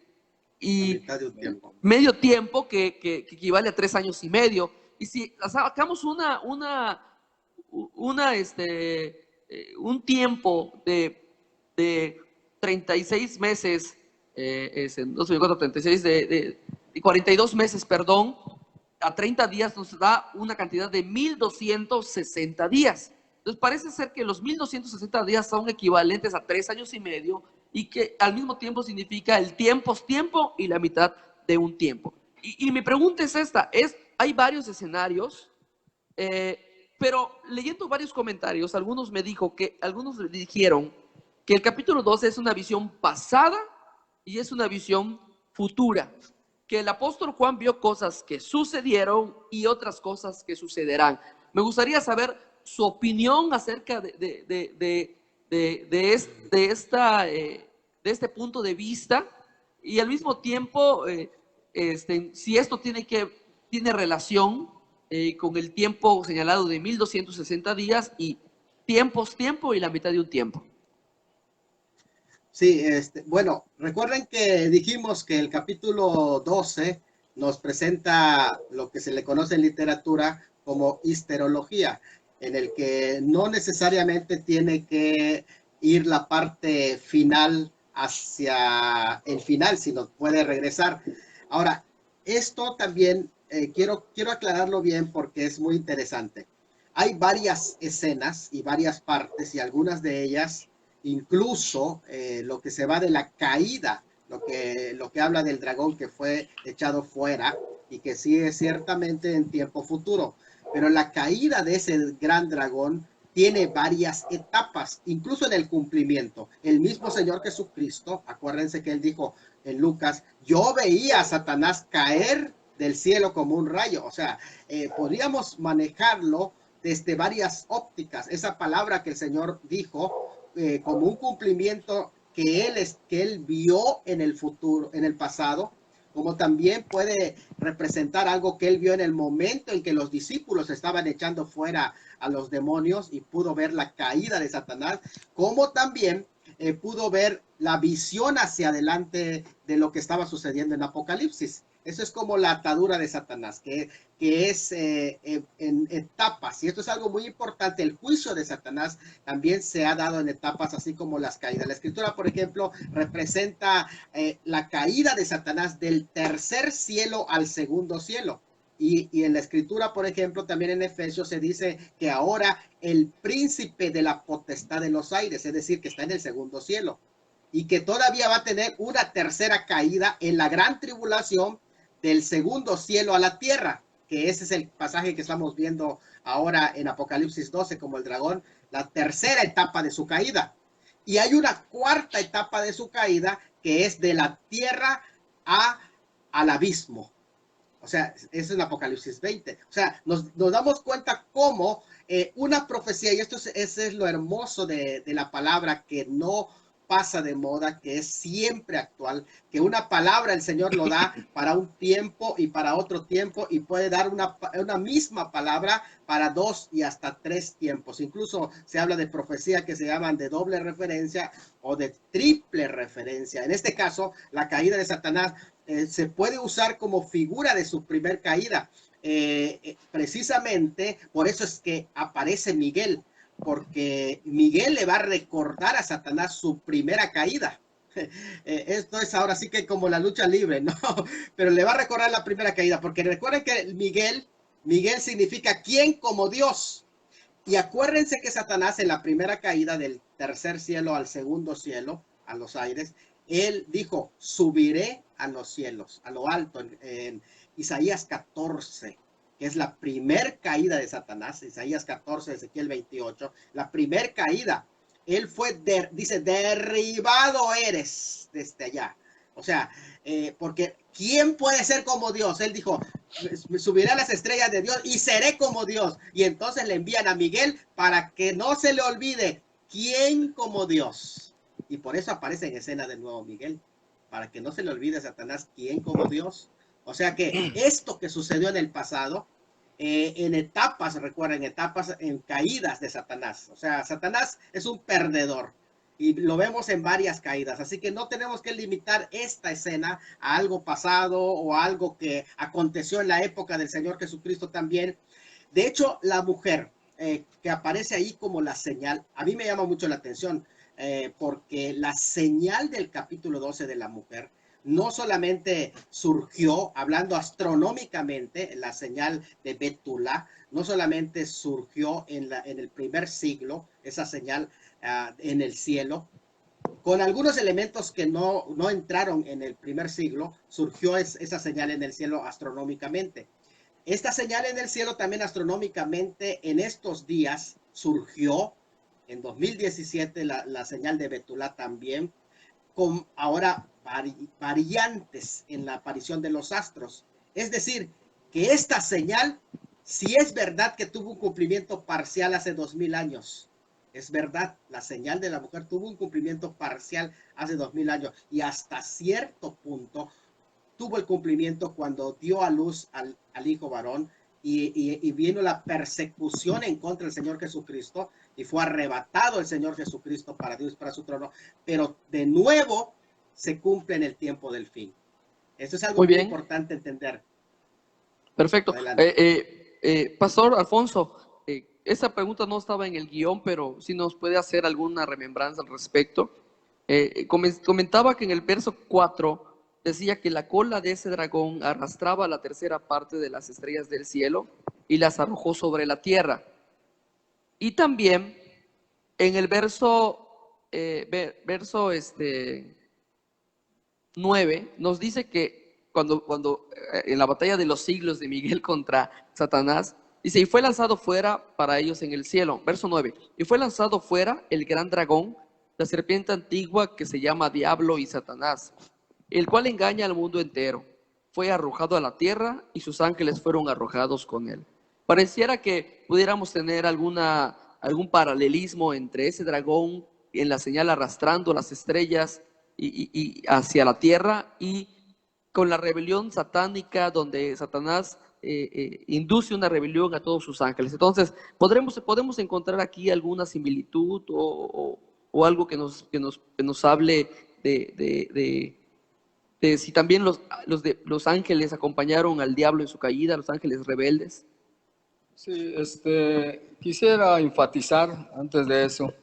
Medio tiempo que equivale a 3 años y medio. Y si sacamos un tiempo de 36 meses, 36 de 42 meses, perdón, a 30 días nos da una cantidad de 1260 días. Entonces parece ser que los 1260 días son equivalentes a 3 años y medio y que al mismo tiempo significa el tiempo y la mitad de un tiempo. Y mi pregunta es esta, hay varios escenarios, pero leyendo varios comentarios, algunos me dijeron que el capítulo 12 es una visión pasada y es una visión futura, que el apóstol Juan vio cosas que sucedieron y otras cosas que sucederán. Me gustaría saber su opinión acerca de de este punto de vista, y al mismo tiempo, si esto tiene relación con el tiempo señalado de 1260 días y tiempo y la mitad de un tiempo. Sí, bueno, recuerden que dijimos que el capítulo 12 nos presenta lo que se le conoce en literatura como histerología, en el que no necesariamente tiene que ir la parte final hacia el final, sino puede regresar. Ahora, esto también quiero aclararlo bien porque es muy interesante. Hay varias escenas y varias partes y algunas de ellas incluso lo que se va de la caída, lo que habla del dragón que fue echado fuera y que sigue ciertamente en tiempo futuro. Pero la caída de ese gran dragón tiene varias etapas, incluso en el cumplimiento. El mismo Señor Jesucristo, acuérdense que él dijo en Lucas, yo veía a Satanás caer del cielo como un rayo. O sea, podríamos manejarlo desde varias ópticas. Esa palabra que el Señor dijo como un cumplimiento que él vio en el futuro, en el pasado, como también puede representar algo que él vio en el momento en que los discípulos estaban echando fuera a los demonios y pudo ver la caída de Satanás, como también pudo ver la visión hacia adelante de lo que estaba sucediendo en Apocalipsis. Eso es como la atadura de Satanás, que es en etapas. Y esto es algo muy importante. El juicio de Satanás también se ha dado en etapas, así como las caídas. La escritura, por ejemplo, representa la caída de Satanás del tercer cielo al segundo cielo. Y en la escritura, por ejemplo, también en Efesios se dice que ahora el príncipe de la potestad de los aires, es decir, que está en el segundo cielo, y que todavía va a tener una tercera caída en la gran tribulación del segundo cielo a la tierra, que ese es el pasaje que estamos viendo ahora en Apocalipsis 12 como el dragón, la tercera etapa de su caída. Y hay una cuarta etapa de su caída que es de la tierra al abismo. O sea, eso es en Apocalipsis 20. O sea, nos damos cuenta cómo una profecía, y esto es lo hermoso de la palabra, que no pasa de moda, que es siempre actual, que una palabra el Señor lo da para un tiempo y para otro tiempo, y puede dar una misma palabra para 2 y hasta 3 tiempos. Incluso se habla de profecía que se llaman de doble referencia o de triple referencia. En este caso, la caída de Satanás se puede usar como figura de su primer caída. Precisamente por eso es que aparece Miguel, porque Miguel le va a recordar a Satanás su primera caída. Esto es ahora sí que como la lucha libre, ¿no? Pero le va a recordar la primera caída, porque recuerden que Miguel significa ¿quién como Dios? Y acuérdense que Satanás en la primera caída del tercer cielo al segundo cielo, a los aires, él dijo, subiré a los cielos, a lo alto, en Isaías 14, que es la primer caída de Satanás, Isaías 14, Ezequiel 28, la primer caída. Él fue, dice, derribado eres desde allá. O sea, porque ¿quién puede ser como Dios? Él dijo, me subiré a las estrellas de Dios y seré como Dios. Y entonces le envían a Miguel para que no se le olvide quién como Dios. Y por eso aparece en escena de nuevo Miguel, para que no se le olvide a Satanás quién como Dios. O sea que esto que sucedió en el pasado, en etapas, recuerden, etapas, en caídas de Satanás. O sea, Satanás es un perdedor. Y lo vemos en varias caídas. Así que no tenemos que limitar esta escena a algo pasado o a algo que aconteció en la época del Señor Jesucristo también. De hecho, la mujer que aparece ahí como la señal, a mí me llama mucho la atención porque la señal del capítulo 12 de la mujer no solamente surgió, hablando astronómicamente, la señal de Betula, no solamente surgió en el primer siglo, esa señal en el cielo, con algunos elementos que no entraron en el primer siglo, surgió esa señal en el cielo astronómicamente. Esta señal en el cielo también astronómicamente en estos días surgió en 2017 la señal de Betula también, con ahora variantes en la aparición de los astros. Es decir, que esta señal, si es verdad que tuvo un cumplimiento parcial hace 2000 años, Es verdad, la señal de la mujer tuvo un cumplimiento parcial hace 2000 años y hasta cierto punto tuvo el cumplimiento cuando dio a luz al hijo varón y vino la persecución en contra del Señor Jesucristo y fue arrebatado el Señor Jesucristo para Dios, para su trono, pero de nuevo se cumple en el tiempo del fin. Eso es algo muy importante entender. Perfecto. Pastor Alfonso, esa pregunta no estaba en el guión, pero si nos puede hacer alguna remembranza al respecto. Comentaba que en el verso 4 decía que la cola de ese dragón arrastraba la tercera parte de las estrellas del cielo y las arrojó sobre la tierra. Y también en el verso 9 nos dice que cuando en la batalla de los siglos de Miguel contra Satanás, dice, y fue lanzado fuera para ellos en el cielo. Verso 9, y fue lanzado fuera el gran dragón, la serpiente antigua que se llama Diablo y Satanás, el cual engaña al mundo entero. Fue arrojado a la tierra y sus ángeles fueron arrojados con él. Pareciera que pudiéramos tener algún paralelismo entre ese dragón en la señal arrastrando las estrellas y hacia la tierra, y con la rebelión satánica donde Satanás induce una rebelión a todos sus ángeles. Entonces, podemos encontrar aquí alguna similitud o algo que nos hable de si también los ángeles acompañaron al diablo en su caída, los ángeles rebeldes. Sí, quisiera enfatizar antes de eso,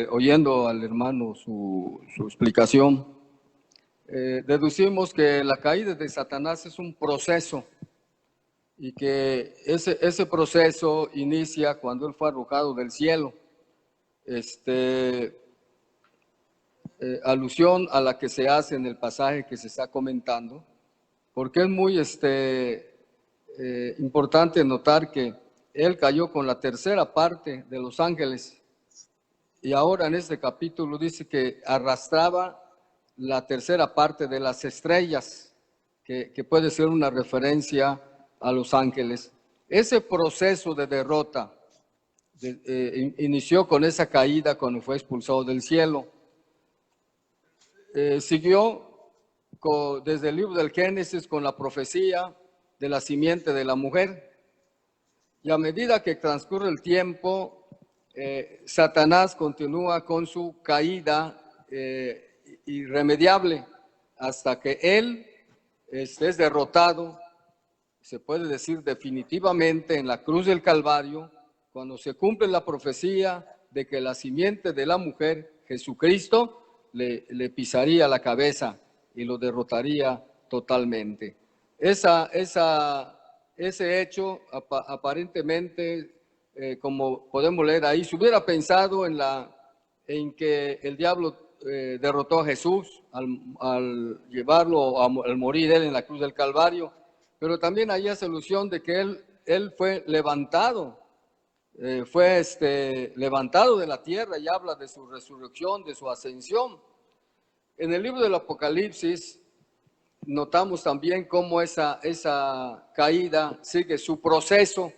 oyendo al hermano su explicación, deducimos que la caída de Satanás es un proceso y que ese proceso inicia cuando él fue arrojado del cielo. Alusión a la que se hace en el pasaje que se está comentando, porque es muy importante notar que él cayó con la tercera parte de los ángeles y ahora en este capítulo dice que arrastraba la tercera parte de las estrellas, que puede ser una referencia a los ángeles. Ese proceso de derrota inició con esa caída cuando fue expulsado del cielo. Siguió desde el libro del Génesis con la profecía de la simiente de la mujer. Y a medida que transcurre el tiempo, Satanás continúa con su caída irremediable hasta que él es derrotado, se puede decir definitivamente, en la cruz del Calvario, cuando se cumple la profecía de que la simiente de la mujer, Jesucristo, le pisaría la cabeza y lo derrotaría totalmente. Ese hecho aparentemente, como podemos leer ahí, se hubiera pensado en que el diablo derrotó a Jesús al llevarlo, al morir él en la cruz del Calvario, pero también ahí hace alusión de que él fue levantado, levantado de la tierra y habla de su resurrección, de su ascensión. En el libro del Apocalipsis notamos también cómo esa caída sigue su proceso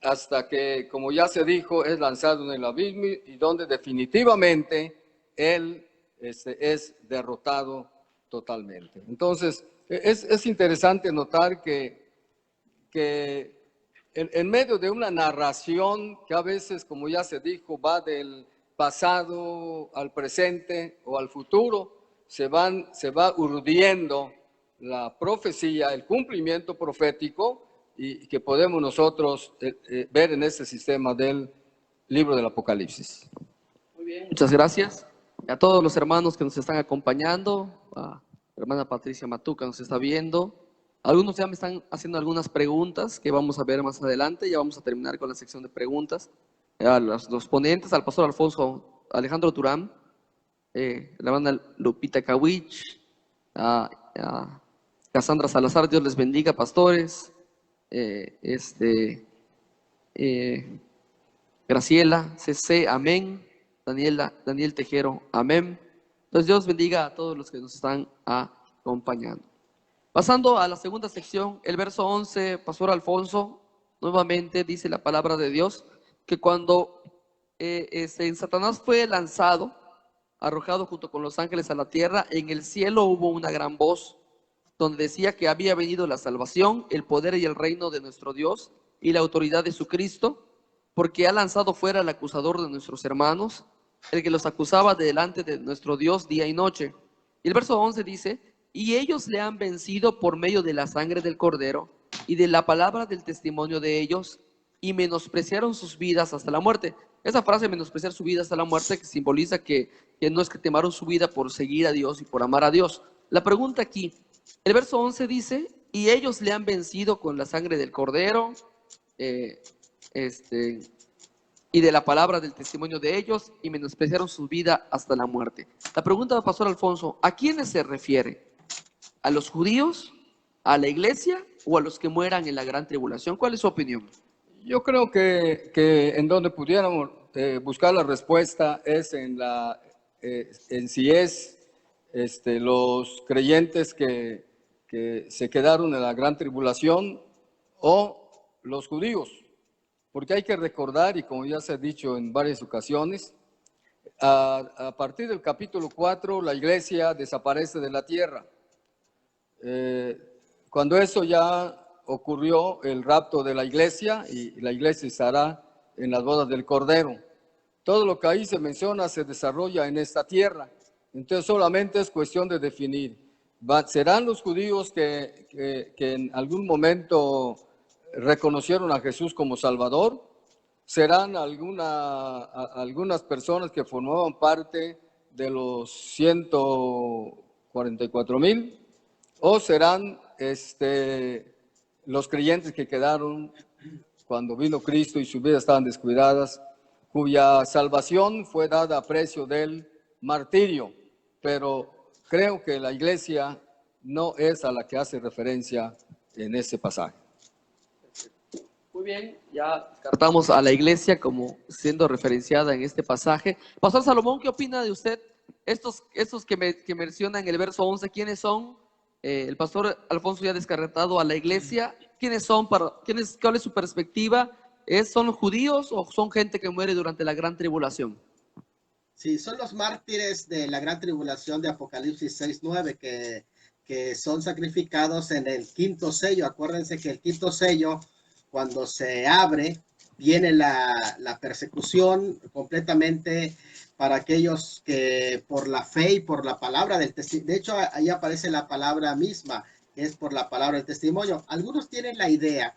hasta que, como ya se dijo, es lanzado en el abismo y donde definitivamente él es derrotado totalmente. Entonces, es interesante notar que en medio de una narración que a veces, como ya se dijo, va del pasado al presente o al futuro, se va urdiendo la profecía, el cumplimiento profético y que podemos nosotros ver en este sistema del libro del Apocalipsis. Muy bien, muchas gracias a todos los hermanos que nos están acompañando, a la hermana Patricia Matú que nos está viendo. Algunos ya me están haciendo algunas preguntas que vamos a ver más adelante. Ya vamos a terminar con la sección de preguntas. A los ponentes, al pastor Alfonso Alejandro Turán, la hermana Lupita Kawich, a Cassandra Salazar, Dios les bendiga, pastores. Graciela CC, amén. Daniel Tejero, amén. Entonces Dios bendiga a todos los que nos están acompañando. Pasando a la segunda sección, el verso 11, pastor Alfonso, nuevamente dice la palabra de Dios: que cuando Satanás fue lanzado, arrojado junto con los ángeles a la tierra, en el cielo hubo una gran voz donde decía que había venido la salvación, el poder y el reino de nuestro Dios y la autoridad de su Cristo, porque ha lanzado fuera al acusador de nuestros hermanos, el que los acusaba delante de nuestro Dios día y noche. Y el verso 11 dice, y ellos le han vencido por medio de la sangre del Cordero y de la palabra del testimonio de ellos, y menospreciaron sus vidas hasta la muerte. Esa frase, menospreciar su vida hasta la muerte, que simboliza que no es que temaron su vida por seguir a Dios y por amar a Dios. La pregunta aquí, el verso 11 dice, y ellos le han vencido con la sangre del Cordero, y de la palabra del testimonio de ellos, y menospreciaron su vida hasta la muerte. La pregunta del pastor Alfonso, ¿a quiénes se refiere? ¿A los judíos? ¿A la iglesia? ¿O a los que mueran en la gran tribulación? ¿Cuál es su opinión? Yo creo que en donde pudiéramos buscar la respuesta es en si es los creyentes que se quedaron en la gran tribulación o los judíos. Porque hay que recordar, y como ya se ha dicho en varias ocasiones, a partir del capítulo 4 la iglesia desaparece de la tierra. Cuando eso ya ocurrió, el rapto de la iglesia, y la iglesia estará en las bodas del Cordero. Todo lo que ahí se menciona se desarrolla en esta tierra. Entonces solamente es cuestión de definir. ¿Serán los judíos que en algún momento reconocieron a Jesús como Salvador? ¿Serán algunas personas que formaban parte de los 144,000? ¿O serán los creyentes que quedaron cuando vino Cristo y sus vidas estaban descuidadas, cuya salvación fue dada a precio del martirio? Pero creo que la iglesia no es a la que hace referencia en ese pasaje. Muy bien, ya descartamos a la iglesia como siendo referenciada en este pasaje. Pastor Salomón, ¿qué opina de usted? Estos que menciona en el verso 11, ¿quiénes son? El pastor Alfonso ya ha descartado a la iglesia. ¿Quiénes son? ¿Cuál es su perspectiva? ¿Son judíos o son gente que muere durante la gran tribulación? Sí, son los mártires de la gran tribulación de Apocalipsis 6:9 que son sacrificados en el quinto sello. Acuérdense que el quinto sello, cuando se abre, viene la persecución completamente para aquellos que por la fe y por la palabra del testimonio. De hecho, ahí aparece la palabra misma, que es por la palabra del testimonio. Algunos tienen la idea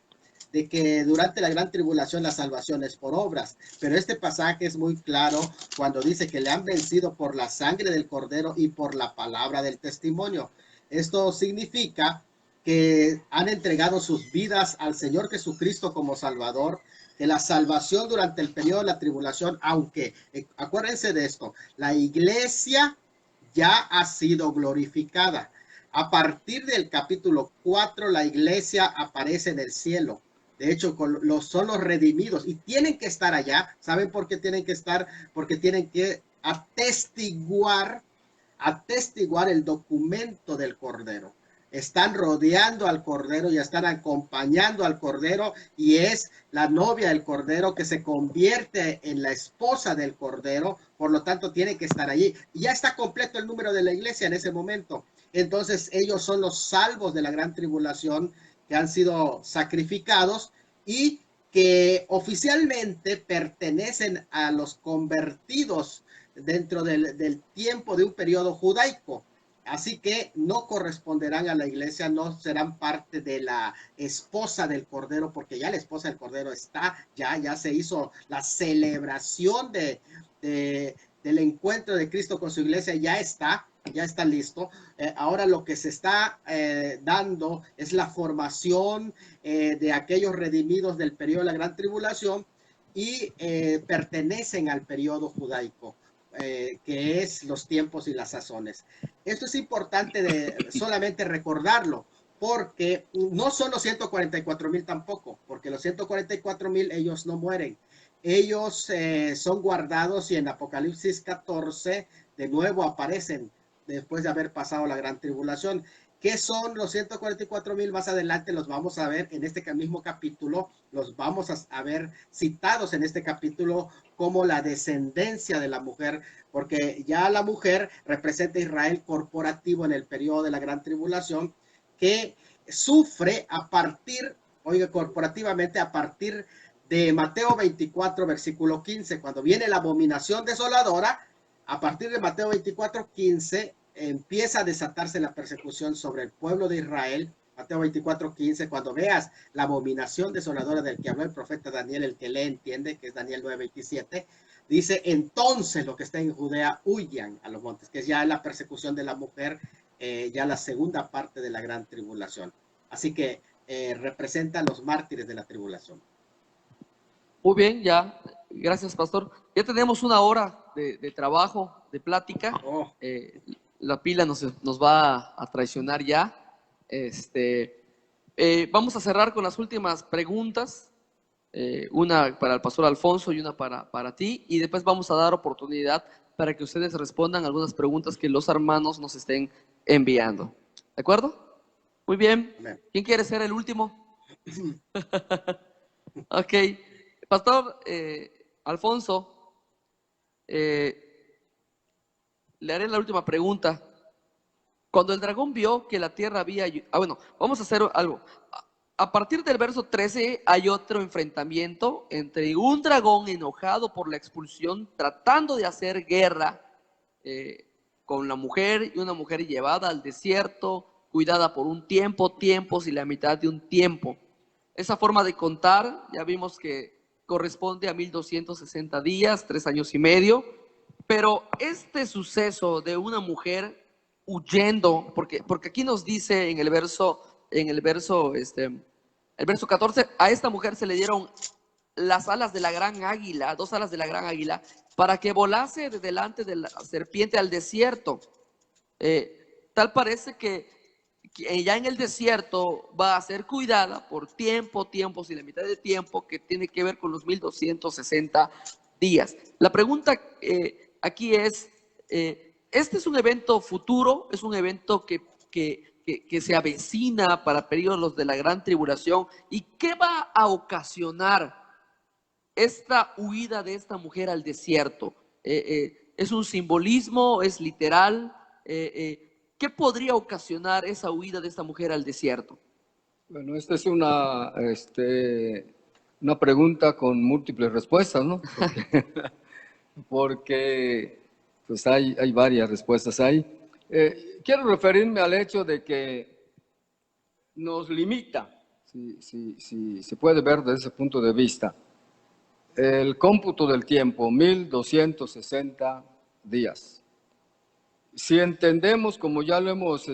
de que durante la gran tribulación la salvación es por obras, pero este pasaje es muy claro cuando dice que le han vencido por la sangre del Cordero y por la palabra del testimonio. Esto significa que han entregado sus vidas al Señor Jesucristo como Salvador, que la salvación durante el periodo de la tribulación, aunque, acuérdense de esto, la iglesia ya ha sido glorificada. A partir del capítulo 4, la iglesia aparece en el cielo. De hecho, son los redimidos y tienen que estar allá. ¿Saben por qué tienen que estar? Porque tienen que atestiguar el documento del Cordero. Están rodeando al Cordero y están acompañando al Cordero, y es la novia del Cordero que se convierte en la esposa del Cordero. Por lo tanto, tiene que estar allí. Y ya está completo el número de la iglesia en ese momento. Entonces, ellos son los salvos de la gran tribulación que han sido sacrificados y que oficialmente pertenecen a los convertidos dentro del tiempo de un periodo judaico. Así que no corresponderán a la iglesia, no serán parte de la esposa del Cordero, porque ya la esposa del Cordero está, ya se hizo la celebración del encuentro de Cristo con su iglesia, ya está listo. Ahora lo que se está dando es la formación de aquellos redimidos del periodo de la gran tribulación y pertenecen al periodo judaico, que es los tiempos y las sazones. Esto es importante solamente recordarlo, porque no son los 144,000 tampoco, porque los 144,000 ellos no mueren. Ellos son guardados y en Apocalipsis 14 de nuevo aparecen después de haber pasado la gran tribulación. ¿Qué son los 144,000? Más adelante los vamos a ver en este mismo capítulo, los vamos a ver citados en este capítulo como la descendencia de la mujer, porque ya la mujer representa a Israel corporativo en el periodo de la gran tribulación, que sufre a partir, oiga, corporativamente a partir de Mateo 24, versículo 15, cuando viene la abominación desoladora. A partir de Mateo 24, 15, empieza a desatarse la persecución sobre el pueblo de Israel. Mateo 24, 15, cuando veas la abominación desoladora del que habló el profeta Daniel, el que lee entiende, que es Daniel 9, 27, dice, entonces los que estén en Judea huyan a los montes, que es ya la persecución de la mujer, ya la segunda parte de la gran tribulación. Así que representa a los mártires de la tribulación. Muy bien, ya. Gracias, pastor. Ya tenemos una hora de trabajo, de plática. La pila nos va a traicionar ya. Vamos a cerrar con las últimas preguntas. Una para el pastor Alfonso y una para ti. Y después vamos a dar oportunidad para que ustedes respondan algunas preguntas que los hermanos nos estén enviando. ¿De acuerdo? Muy bien. ¿Quién quiere ser el último? Ok. Pastor Alfonso, le haré la última pregunta. Cuando el dragón vio que la tierra había... bueno, vamos a hacer algo. A partir del verso 13 hay otro enfrentamiento entre un dragón enojado por la expulsión, tratando de hacer guerra con la mujer, y una mujer llevada al desierto, cuidada por un tiempo, tiempos y la mitad de un tiempo. Esa forma de contar, ya vimos que corresponde a 1260 días, 3 años y medio, pero este suceso de una mujer huyendo, porque aquí nos dice en el verso 14, a esta mujer se le dieron las alas de la gran águila, 2 alas de la gran águila, para que volase de delante de la serpiente al desierto. Tal parece que ya en el desierto va a ser cuidada por tiempos y la mitad de tiempo, que tiene que ver con los 1260 días. La pregunta aquí es, ¿este es un evento futuro? ¿Es un evento que se avecina para periodos de la gran tribulación? ¿Y qué va a ocasionar esta huida de esta mujer al desierto? ¿Es un simbolismo? ¿Es literal? ¿Qué podría ocasionar esa huida de esta mujer al desierto? Bueno, esta es una pregunta con múltiples respuestas, ¿no? Porque pues hay varias respuestas ahí. Quiero referirme al hecho de que nos limita, si se puede ver desde ese punto de vista, el cómputo del tiempo, 1260 días. Si entendemos, como ya lo hemos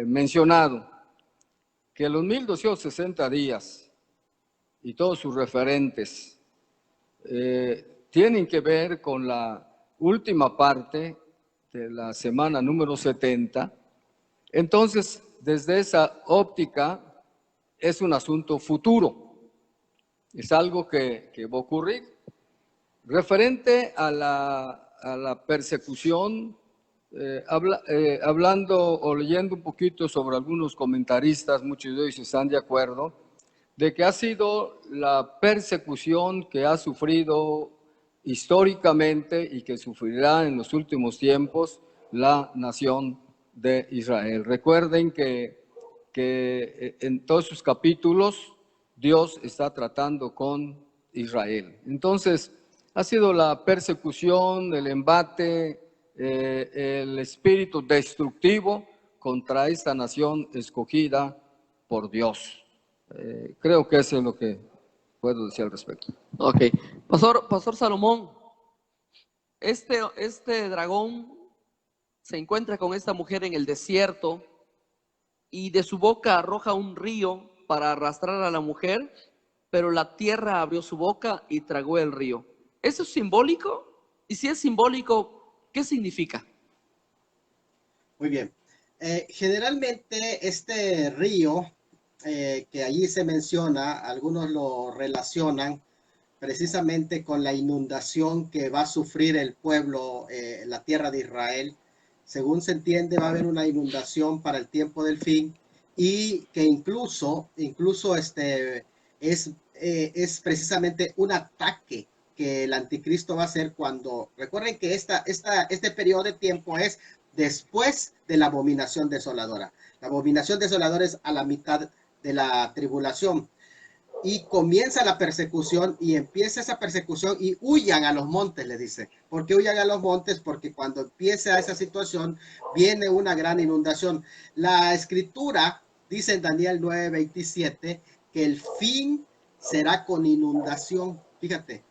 mencionado, que los 1260 días y todos sus referentes tienen que ver con la última parte de la semana número 70, entonces desde esa óptica es un asunto futuro, es algo que va a ocurrir. Referente a la persecución, hablando o leyendo un poquito sobre algunos comentaristas, muchos de ellos están de acuerdo, de que ha sido la persecución que ha sufrido históricamente y que sufrirá en los últimos tiempos la nación de Israel. Recuerden que en todos sus capítulos Dios está tratando con Israel. Entonces, ha sido la persecución, el embate, el espíritu destructivo contra esta nación escogida por Dios. Creo que eso es lo que puedo decir al respecto. Ok. Pastor Salomón, este dragón se encuentra con esta mujer en el desierto y de su boca arroja un río para arrastrar a la mujer, pero la tierra abrió su boca y tragó el río. ¿Eso es simbólico? Y si es simbólico, ¿qué significa? Muy bien. Generalmente este río que allí se menciona, algunos lo relacionan precisamente con la inundación que va a sufrir el pueblo, la tierra de Israel, según se entiende, va a haber una inundación para el tiempo del fin y que incluso es precisamente un ataque que el anticristo va a hacer cuando, recuerden que este periodo de tiempo es después de la abominación desoladora. La abominación desoladora es a la mitad de la tribulación y comienza la persecución y empieza esa persecución y huyan a los montes, le dice. ¿Por qué huyan a los montes? Porque cuando empieza esa situación viene una gran inundación. La escritura dice en Daniel 9:27 que el fin será con inundación. Fíjate,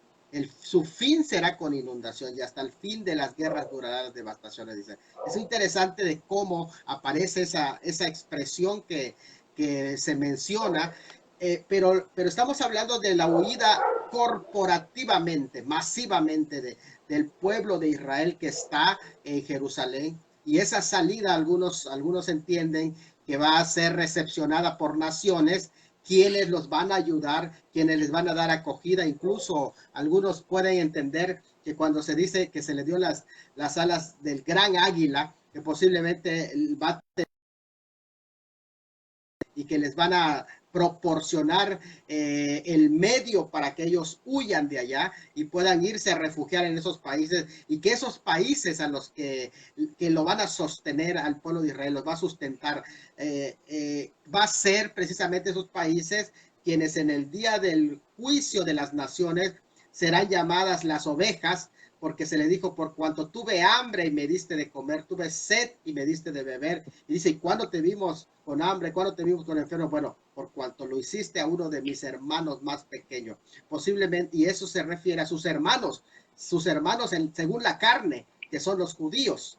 su fin será con inundación y hasta el fin de las guerras durarán las devastaciones, dice. Es interesante de cómo aparece esa expresión que se menciona. Pero estamos hablando de la huida corporativamente, masivamente del pueblo de Israel que está en Jerusalén. Y esa salida, algunos entienden que va a ser recepcionada por naciones, quienes los van a ayudar, quienes les van a dar acogida. Incluso algunos pueden entender que cuando se dice que se le dio las alas del gran águila, que posiblemente va a y que les van a proporcionar el medio para que ellos huyan de allá y puedan irse a refugiar en esos países y que esos países a los que lo van a sostener al pueblo de Israel, los va a sustentar, va a ser precisamente esos países quienes en el día del juicio de las naciones serán llamadas las ovejas, porque se le dijo, por cuanto tuve hambre y me diste de comer, tuve sed y me diste de beber. Y dice, ¿y cuándo te vimos con hambre? ¿Cuándo te vimos con enfermo? Bueno, por cuanto lo hiciste a uno de mis hermanos más pequeños. Posiblemente, y eso se refiere a sus hermanos según la carne, que son los judíos.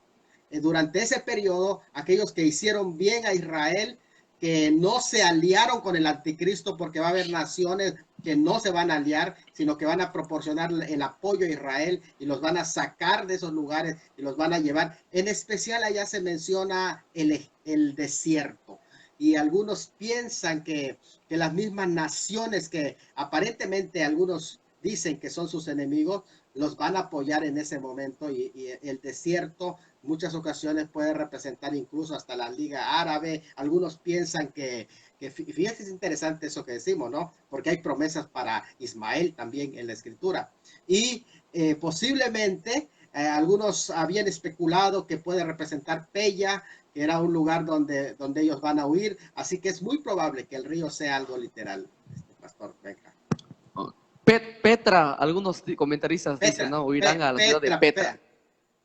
Durante ese periodo, aquellos que hicieron bien a Israel, que no se aliaron con el anticristo, porque va a haber naciones que no se van a aliar, sino que van a proporcionar el apoyo a Israel y los van a sacar de esos lugares y los van a llevar. En especial allá se menciona el desierto. Y algunos piensan que las mismas naciones que aparentemente algunos dicen que son sus enemigos, los van a apoyar en ese momento y el desierto muchas ocasiones puede representar incluso hasta la Liga Árabe. Algunos piensan que fíjate, es interesante eso que decimos, ¿no? Porque hay promesas para Ismael también en la escritura. Y posiblemente algunos habían especulado que puede representar Pella, que era un lugar donde ellos van a huir. Así que es muy probable que el río sea algo literal, pastor Benja. Petra, algunos comentaristas dicen, ¿no? Huirán a la ciudad de Petra.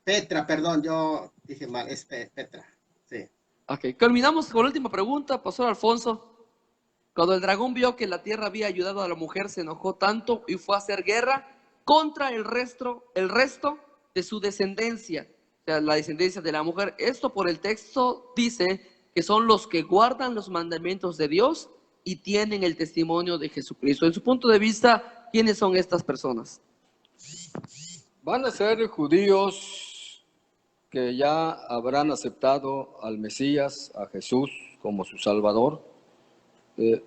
Petra, perdón, yo dije mal, es Petra, sí. Ok, culminamos con la última pregunta, pastor Alfonso. Cuando el dragón vio que la tierra había ayudado a la mujer, se enojó tanto y fue a hacer guerra contra el resto de su descendencia, o sea, la descendencia de la mujer. Esto por el texto dice que son los que guardan los mandamientos de Dios y tienen el testimonio de Jesucristo. En su punto de vista, ¿quiénes son estas personas? Van a ser judíos que ya habrán aceptado al Mesías, a Jesús como su Salvador.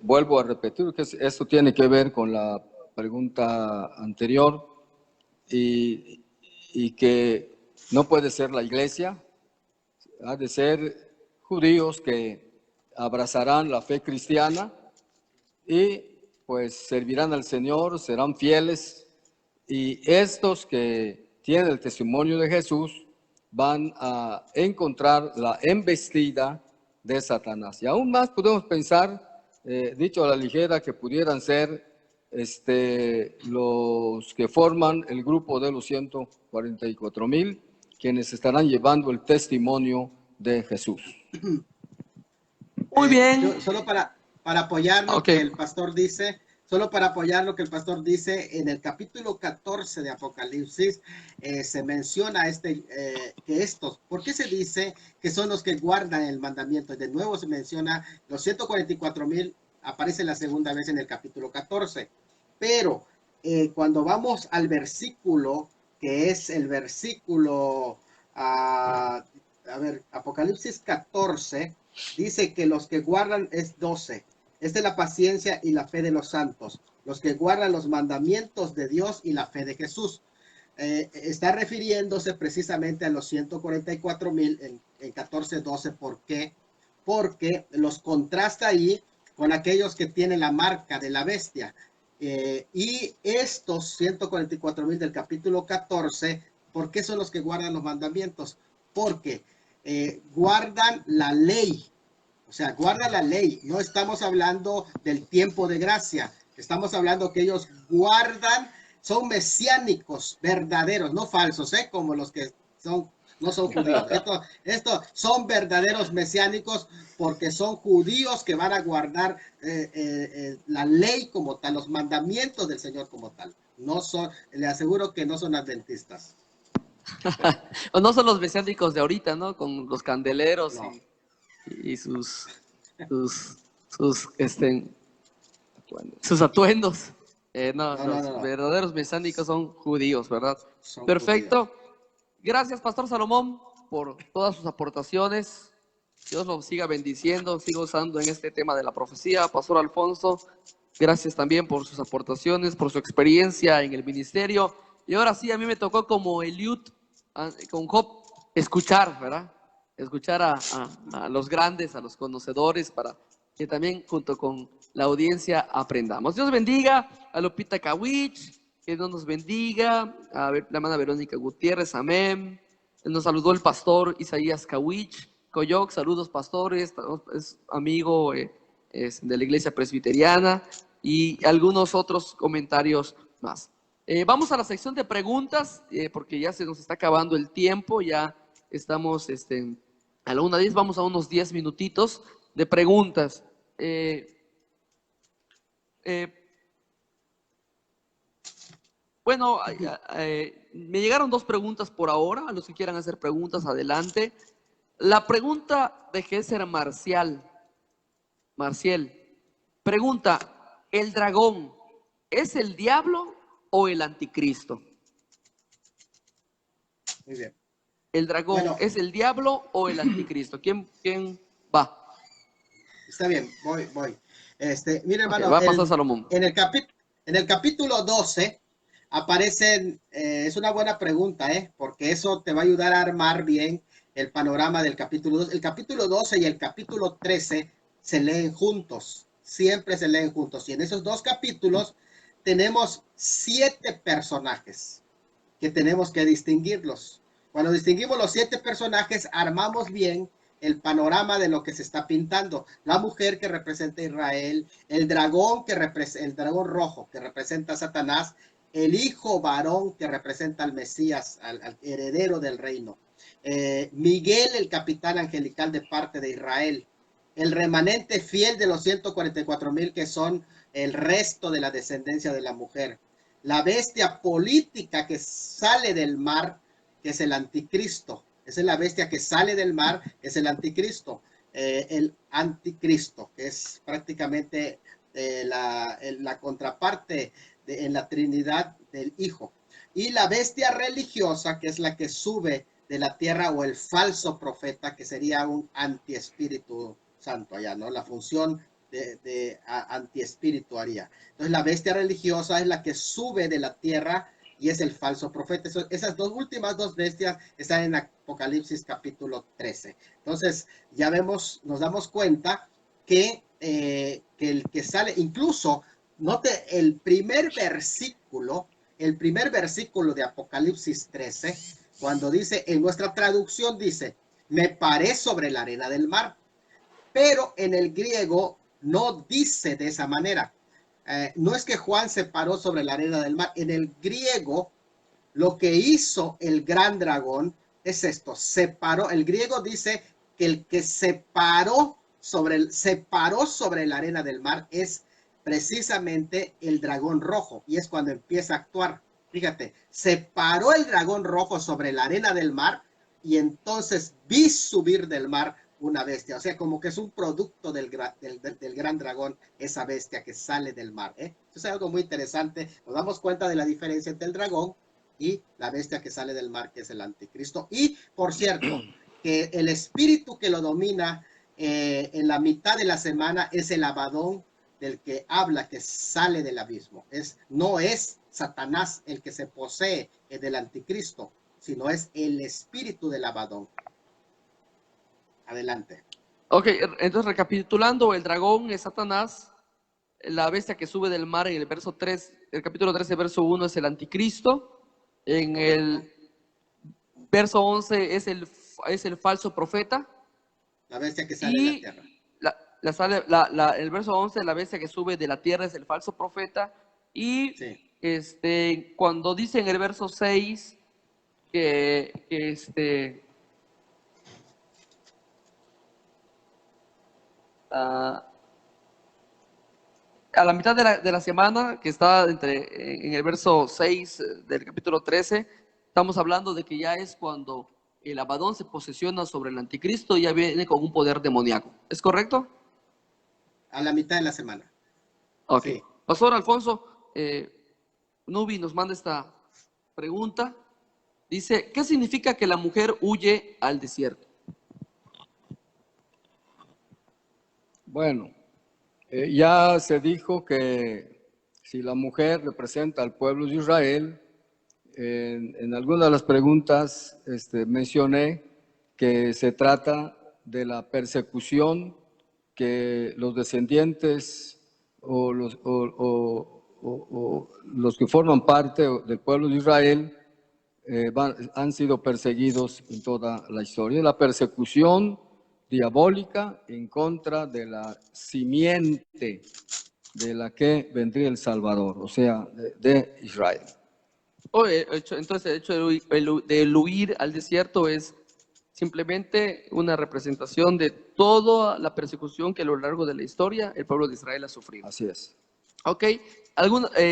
Vuelvo a repetir que esto tiene que ver con la pregunta anterior y que no puede ser la iglesia, ha de ser judíos que abrazarán la fe cristiana y pues servirán al Señor, serán fieles, y estos que tienen el testimonio de Jesús van a encontrar la embestida de Satanás. Y aún más podemos pensar, dicho a la ligera, que pudieran ser los que forman el grupo de los 144,000, quienes estarán llevando el testimonio de Jesús. Muy bien. Solo para apoyar lo que el pastor dice, en el capítulo 14 de Apocalipsis se menciona que estos, ¿por qué se dice que son los que guardan el mandamiento? De nuevo se menciona los 144,000, aparece la segunda vez en el capítulo 14, pero cuando vamos al versículo, que es el versículo, Apocalipsis 14, dice que los que guardan es 12. Esta es la paciencia y la fe de los santos, los que guardan los mandamientos de Dios y la fe de Jesús. está refiriéndose precisamente a los 144,000 en 14:12. ¿Por qué? Porque los contrasta ahí con aquellos que tienen la marca de la bestia. Y estos 144,000 del capítulo 14, ¿por qué son los que guardan los mandamientos? Porque guardan la ley. O sea, guarda la ley. No estamos hablando del tiempo de gracia. Estamos hablando que ellos guardan, son mesiánicos, verdaderos, no falsos, como los que no son judíos. Esto son verdaderos mesiánicos porque son judíos que van a guardar la ley como tal, los mandamientos del Señor como tal. No son, le aseguro que no son adventistas. O no son los mesiánicos de ahorita, ¿no? Con los candeleros No. y sus atuendos. No, los verdaderos mesiánicos son judíos, ¿verdad? Son Perfecto. judíos. Gracias, Pastor Salomón, por todas sus aportaciones. Dios lo siga bendiciendo, siga usando en este tema de la profecía. Pastor Alfonso, gracias también por sus aportaciones, por su experiencia en el ministerio. Y ahora sí, a mí me tocó como Eliud con Job escuchar, ¿verdad? Escuchar a los grandes, a los conocedores, para que también junto con la audiencia aprendamos. Dios bendiga a Lupita Kawich, que Dios nos bendiga, a la hermana Verónica Gutiérrez, amén. Nos saludó el pastor Isaías Kawich, Coyoc, saludos pastores, es amigo es de la iglesia presbiteriana, y algunos otros comentarios más. Vamos a la sección de preguntas, porque ya se nos está acabando el tiempo, ya estamos a la 1:10, vamos a unos 10 minutitos de preguntas. Bueno, me llegaron 2 preguntas por ahora. A los que quieran hacer preguntas, adelante. La pregunta de Géser Marcial pregunta: ¿el dragón es el diablo o el anticristo? Muy bien. ¿El dragón es el diablo o el anticristo? ¿Quién va? Está bien, voy. Mire, hermano, Va a pasar Salomón. En el capítulo 12 aparecen, es una buena pregunta, porque eso te va a ayudar a armar bien el panorama del capítulo 2. El capítulo 12 y el capítulo 13 se leen juntos, siempre se leen juntos. Y en esos 2 capítulos tenemos 7 personajes que tenemos que distinguirlos. Cuando distinguimos los 7 personajes, armamos bien el panorama de lo que se está pintando. La mujer que representa a Israel, el dragón rojo que representa a Satanás, el hijo varón que representa al Mesías, al heredero del reino, Miguel, el capitán angelical de parte de Israel, el remanente fiel de los 144,000 que son el resto de la descendencia de la mujer, la bestia política que sale del mar, que es el anticristo. Esa es la bestia que sale del mar, es el anticristo. El anticristo, que es prácticamente la contraparte en la Trinidad del Hijo. Y la bestia religiosa, que es la que sube de la tierra, o el falso profeta, que sería un antiespíritu santo allá, ¿no? La función de antiespíritu haría. Entonces la bestia religiosa es la que sube de la tierra y es el falso profeta. Esas últimas 2 bestias están en Apocalipsis capítulo 13. Entonces ya vemos, nos damos cuenta que el que sale, incluso note el primer versículo de Apocalipsis 13, cuando dice, en nuestra traducción dice, me paré sobre la arena del mar, pero en el griego no dice de esa manera. No es que Juan se paró sobre la arena del mar. En el griego, lo que hizo el gran dragón es esto: se paró. El griego dice que el que se paró sobre la arena del mar es precisamente el dragón rojo, y es cuando empieza a actuar. Fíjate, se paró el dragón rojo sobre la arena del mar, y entonces vi subir del mar una bestia. O sea, como que es un producto del gran dragón, esa bestia que sale del mar. Eso es algo muy interesante. Nos damos cuenta de la diferencia entre el dragón y la bestia que sale del mar, que es el anticristo. Y, por cierto, que el espíritu que lo domina en la mitad de la semana es el Abadón, del que habla que sale del abismo. No es Satanás el que se posee del anticristo, sino es el espíritu del Abadón. Adelante. Ok, entonces recapitulando, el dragón es Satanás, la bestia que sube del mar en el verso 3, el capítulo 13, verso 1 es el anticristo, en el verso 11 es el falso profeta, La bestia que sale de la y tierra. el verso 11, la bestia que sube de la tierra es el falso profeta, y Sí. cuando dice en el verso 6 que a la mitad de la semana, que está en el verso 6 del capítulo 13, estamos hablando de que ya es cuando el Abadón se posesiona sobre el anticristo y ya viene con un poder demoníaco. ¿Es correcto? A la mitad de la semana. Ok. Sí. Pastor Alfonso, Nubi nos manda esta pregunta. Dice, ¿qué significa que la mujer huye al desierto? Bueno, ya se dijo que si la mujer representa al pueblo de Israel, en algunas de las preguntas mencioné que se trata de la persecución que los descendientes o los que forman parte del pueblo de Israel han sido perseguidos en toda la historia. La persecución diabólica en contra de la simiente de la que vendría el Salvador, o sea, de Israel. Entonces, el hecho de huir al desierto es simplemente una representación de toda la persecución que a lo largo de la historia el pueblo de Israel ha sufrido. Así es. Ok,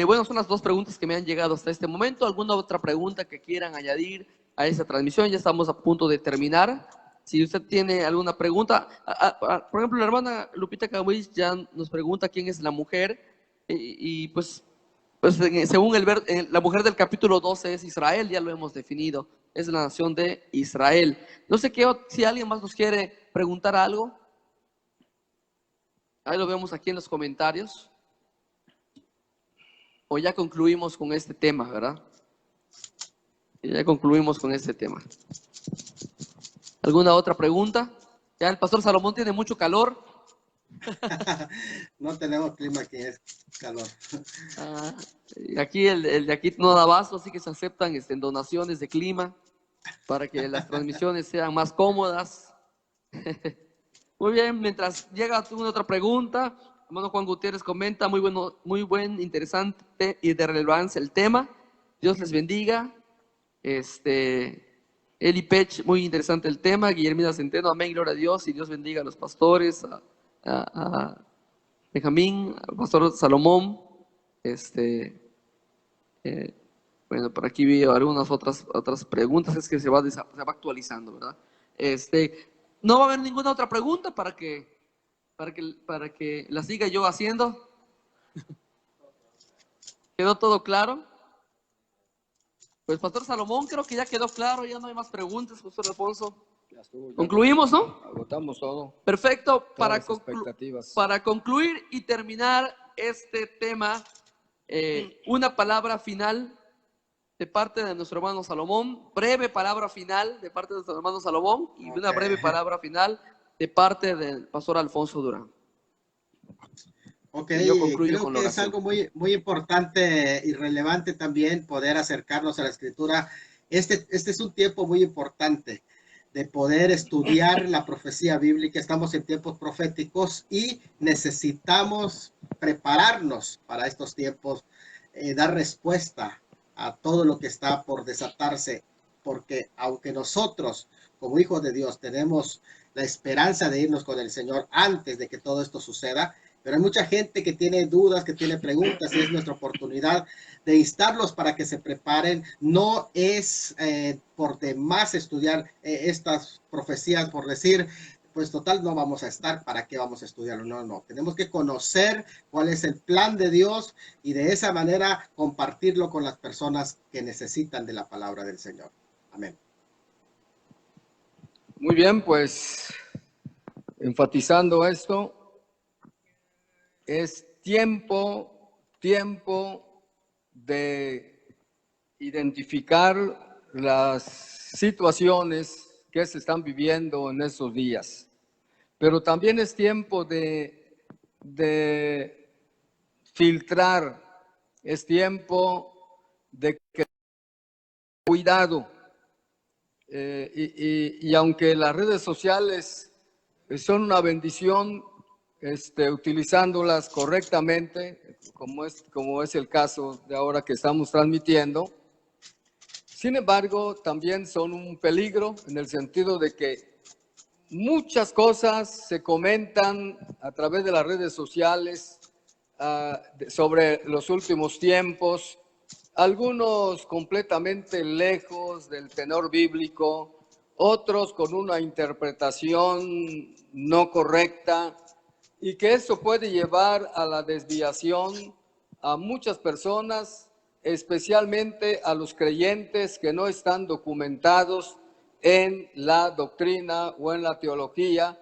bueno, son las dos preguntas que me han llegado hasta este momento. ¿Alguna otra pregunta que quieran añadir a esta transmisión? Ya estamos a punto de terminar. Si usted tiene alguna pregunta, por ejemplo, la hermana Lupita Cahuis ya nos pregunta quién es la mujer y pues según la mujer del capítulo 12 es Israel, ya lo hemos definido, es la nación de Israel. No sé si alguien más nos quiere preguntar algo. Ahí lo vemos aquí en los comentarios. O ya concluimos con este tema, ¿verdad? Ya concluimos con este tema. ¿Alguna otra pregunta? Ya el pastor Salomón tiene mucho calor. No tenemos clima aquí, es calor. Aquí el de aquí no da abasto, así que se aceptan donaciones de clima para que las transmisiones sean más cómodas. Muy bien, mientras llega alguna otra pregunta, hermano Juan Gutiérrez comenta, muy buen, interesante y de relevancia el tema. Dios les bendiga. Eli Pech, muy interesante el tema. Guillermina Centeno, amén, gloria a Dios. Y Dios bendiga a los pastores, a Benjamín, al pastor Salomón. Bueno, por aquí veo algunas otras preguntas, es que se va actualizando, ¿verdad? No va a haber ninguna otra pregunta para que la siga yo haciendo. ¿Quedó todo claro? Pues Pastor Salomón, creo que ya quedó claro, ya no hay más preguntas, Pastor Alfonso. Ya estuvo, ya ¿Concluimos, no? agotamos todo. Perfecto, Todas las expectativas. para concluir y terminar este tema, una palabra final de parte de nuestro hermano Salomón, breve palabra final de parte de nuestro hermano Salomón y una breve palabra final de parte del Pastor Alfonso Durán. Ok, Y yo concluyo creo con la que es oración. algo muy, muy importante y relevante también poder acercarnos a la escritura. Este es un tiempo muy importante de poder estudiar la profecía bíblica. Estamos en tiempos proféticos y necesitamos prepararnos para estos tiempos, dar respuesta a todo lo que está por desatarse, porque aunque nosotros, como hijos de Dios, tenemos la esperanza de irnos con el Señor antes de que todo esto suceda, pero hay mucha gente que tiene dudas, que tiene preguntas y es nuestra oportunidad de instarlos para que se preparen. No es por demás estudiar estas profecías por decir, pues total no vamos a estar, ¿para qué vamos a estudiarlo? No, no, tenemos que conocer cuál es el plan de Dios y de esa manera compartirlo con las personas que necesitan de la palabra del Señor. Amén. Muy bien, pues enfatizando esto, es tiempo de identificar las situaciones que se están viviendo en esos días. Pero también es tiempo de filtrar, es tiempo de cuidado. Y aunque las redes sociales son una bendición, utilizándolas correctamente, como es el caso de ahora que estamos transmitiendo, sin embargo, también son un peligro en el sentido de que muchas cosas se comentan a través de las redes sociales sobre los últimos tiempos, algunos completamente lejos del tenor bíblico, otros con una interpretación no correcta, y que eso puede llevar a la desviación a muchas personas, especialmente a los creyentes que no están documentados en la doctrina o en la teología,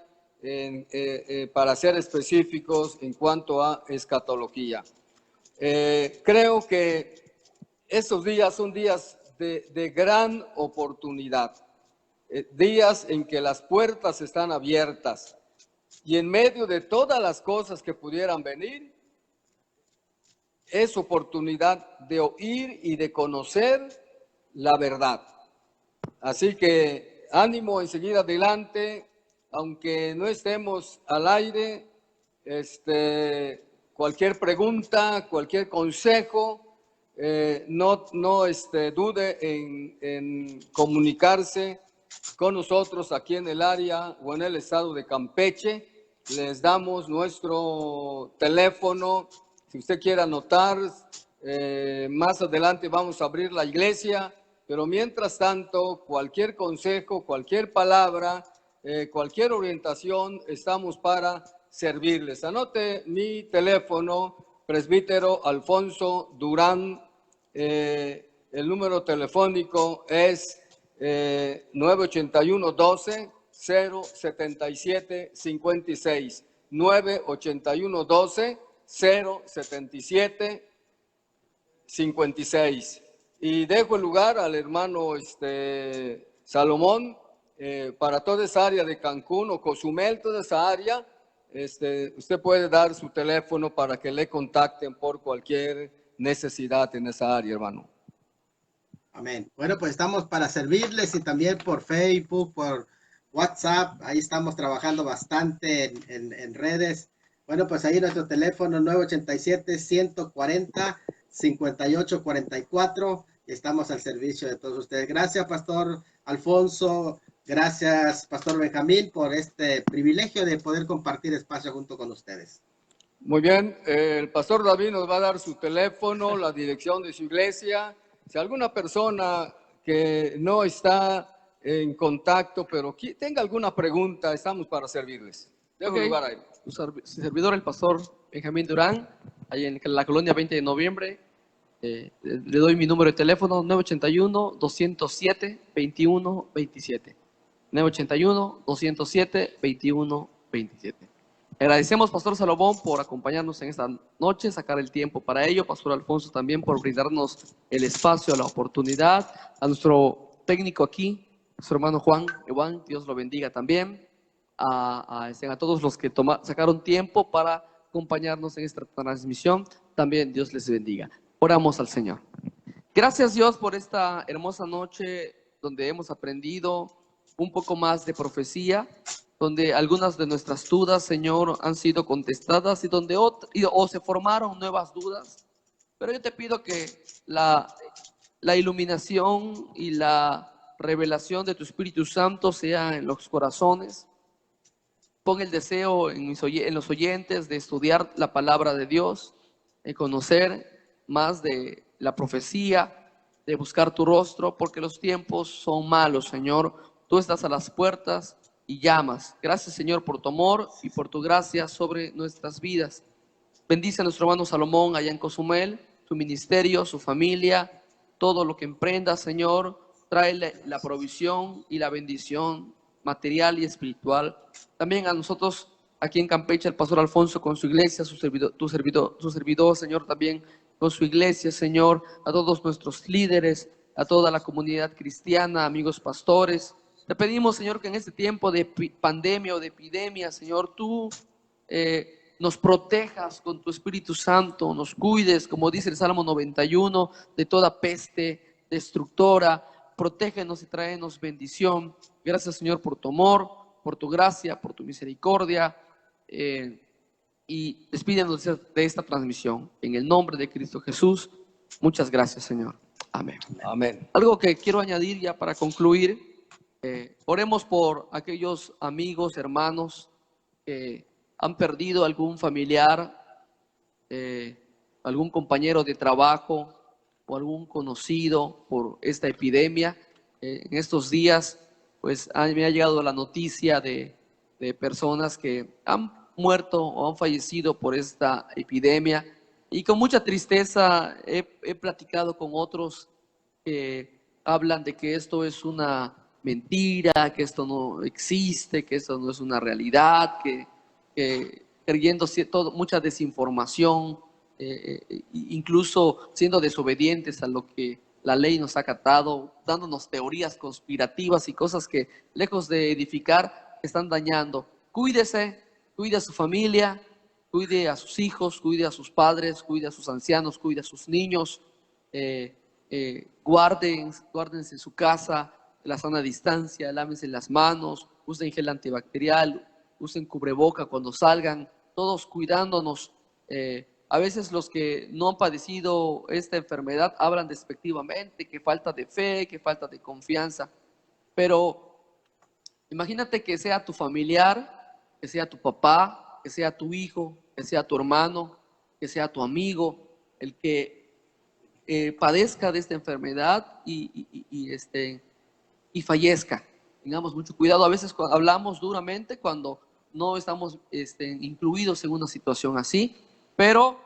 para ser específicos en cuanto a escatología. Creo que estos días son días de gran oportunidad, días en que las puertas están abiertas y en medio de todas las cosas que pudieran venir, es oportunidad de oír y de conocer la verdad. Así que ánimo en seguir adelante, aunque no estemos al aire, cualquier pregunta, cualquier consejo, no dude en comunicarse con nosotros aquí en el área o en el estado de Campeche. Les damos nuestro teléfono. Si usted quiere anotar, más adelante vamos a abrir la iglesia, pero mientras tanto, cualquier consejo, cualquier palabra, cualquier orientación, estamos para servirles. Anote mi teléfono, presbítero Alfonso Durán. El número telefónico es 981-12-077-56. 981-12-077-56. Y dejo el lugar al hermano Salomón para toda esa área de Cancún o Cozumel, toda esa área. Usted puede dar su teléfono para que le contacten por cualquier necesidad en esa área, hermano. Amén. Bueno, pues estamos para servirles y también por Facebook, por WhatsApp. Ahí estamos trabajando bastante en redes. Bueno, pues ahí nuestro teléfono 987-140-5844. Estamos al servicio de todos ustedes. Gracias, Pastor Alfonso. Gracias, Pastor Benjamín, por este privilegio de poder compartir espacio junto con ustedes. Muy bien. El Pastor David nos va a dar su teléfono, la dirección de su iglesia. Si alguna persona que no está en contacto, pero tenga alguna pregunta, estamos para servirles. Dejo lugar ahí. Su servidor, el pastor Benjamín Durán, ahí en la colonia 20 de noviembre. Le doy mi número de teléfono, 981-207-2127. 981-207-2127. Agradecemos, Pastor Salomón, por acompañarnos en esta noche, sacar el tiempo para ello. Pastor Alfonso también por brindarnos el espacio, la oportunidad. A nuestro técnico aquí, su hermano Juan, Dios lo bendiga también. A todos los que sacaron tiempo para acompañarnos en esta transmisión, también Dios les bendiga. Oramos al Señor. Gracias, Dios, por esta hermosa noche donde hemos aprendido un poco más de profecía, donde algunas de nuestras dudas, Señor, han sido contestadas y donde o se formaron nuevas dudas. Pero yo te pido que la iluminación y la revelación de tu Espíritu Santo sea en los corazones. Pon el deseo en los oyentes de estudiar la palabra de Dios, de conocer más de la profecía, de buscar tu rostro, porque los tiempos son malos, Señor. Tú estás a las puertas y llamas. Gracias, Señor, por tu amor y por tu gracia sobre nuestras vidas. Bendice a nuestro hermano Salomón allá en Cozumel, su ministerio, su familia, todo lo que emprenda, Señor. Tráele la provisión y la bendición material y espiritual. También a nosotros aquí en Campeche, el pastor Alfonso con su iglesia, su servidor, Señor, también con su iglesia, Señor, a todos nuestros líderes, a toda la comunidad cristiana, amigos pastores. Te pedimos, Señor, que en este tiempo de pandemia o de epidemia, Señor, tú nos protejas con tu Espíritu Santo, nos cuides, como dice el Salmo 91, de toda peste destructora. Protégenos y tráenos bendición. Gracias, Señor, por tu amor, por tu gracia, por tu misericordia. Y despídenos de esta transmisión. En el nombre de Cristo Jesús, muchas gracias, Señor. Amén. Amén. Algo que quiero añadir ya para concluir, oremos por aquellos amigos, hermanos que han perdido algún familiar, algún compañero de trabajo o algún conocido por esta epidemia. En estos días, pues me ha llegado la noticia de personas que han muerto o han fallecido por esta epidemia, y con mucha tristeza he platicado con otros que hablan de que esto es una mentira, que esto no existe, que esto no es una realidad, que creyendo mucha desinformación, incluso siendo desobedientes a lo que la ley nos ha acatado, dándonos teorías conspirativas y cosas que, lejos de edificar, están dañando. Cuídese, cuide a su familia, cuide a sus hijos, cuide a sus padres, cuide a sus ancianos, cuide a sus niños. Guárdense en su casa, la sana distancia, lávense las manos, usen gel antibacterial, usen cubreboca cuando salgan, todos cuidándonos. A veces los que no han padecido esta enfermedad hablan despectivamente, que falta de fe, que falta de confianza, pero imagínate que sea tu familiar, que sea tu papá, que sea tu hijo, que sea tu hermano, que sea tu amigo, el que padezca de esta enfermedad y fallezca. Tengamos mucho cuidado. A veces hablamos duramente cuando no estamos incluidos en una situación así, pero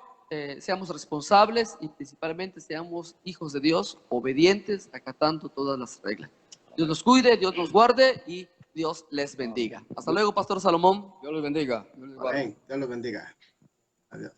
seamos responsables y principalmente seamos hijos de Dios, obedientes, acatando todas las reglas. Dios los cuide, Dios los guarde y Dios les bendiga. Hasta luego, Pastor Salomón. Dios los bendiga. Amén. Dios los bendiga. Adiós.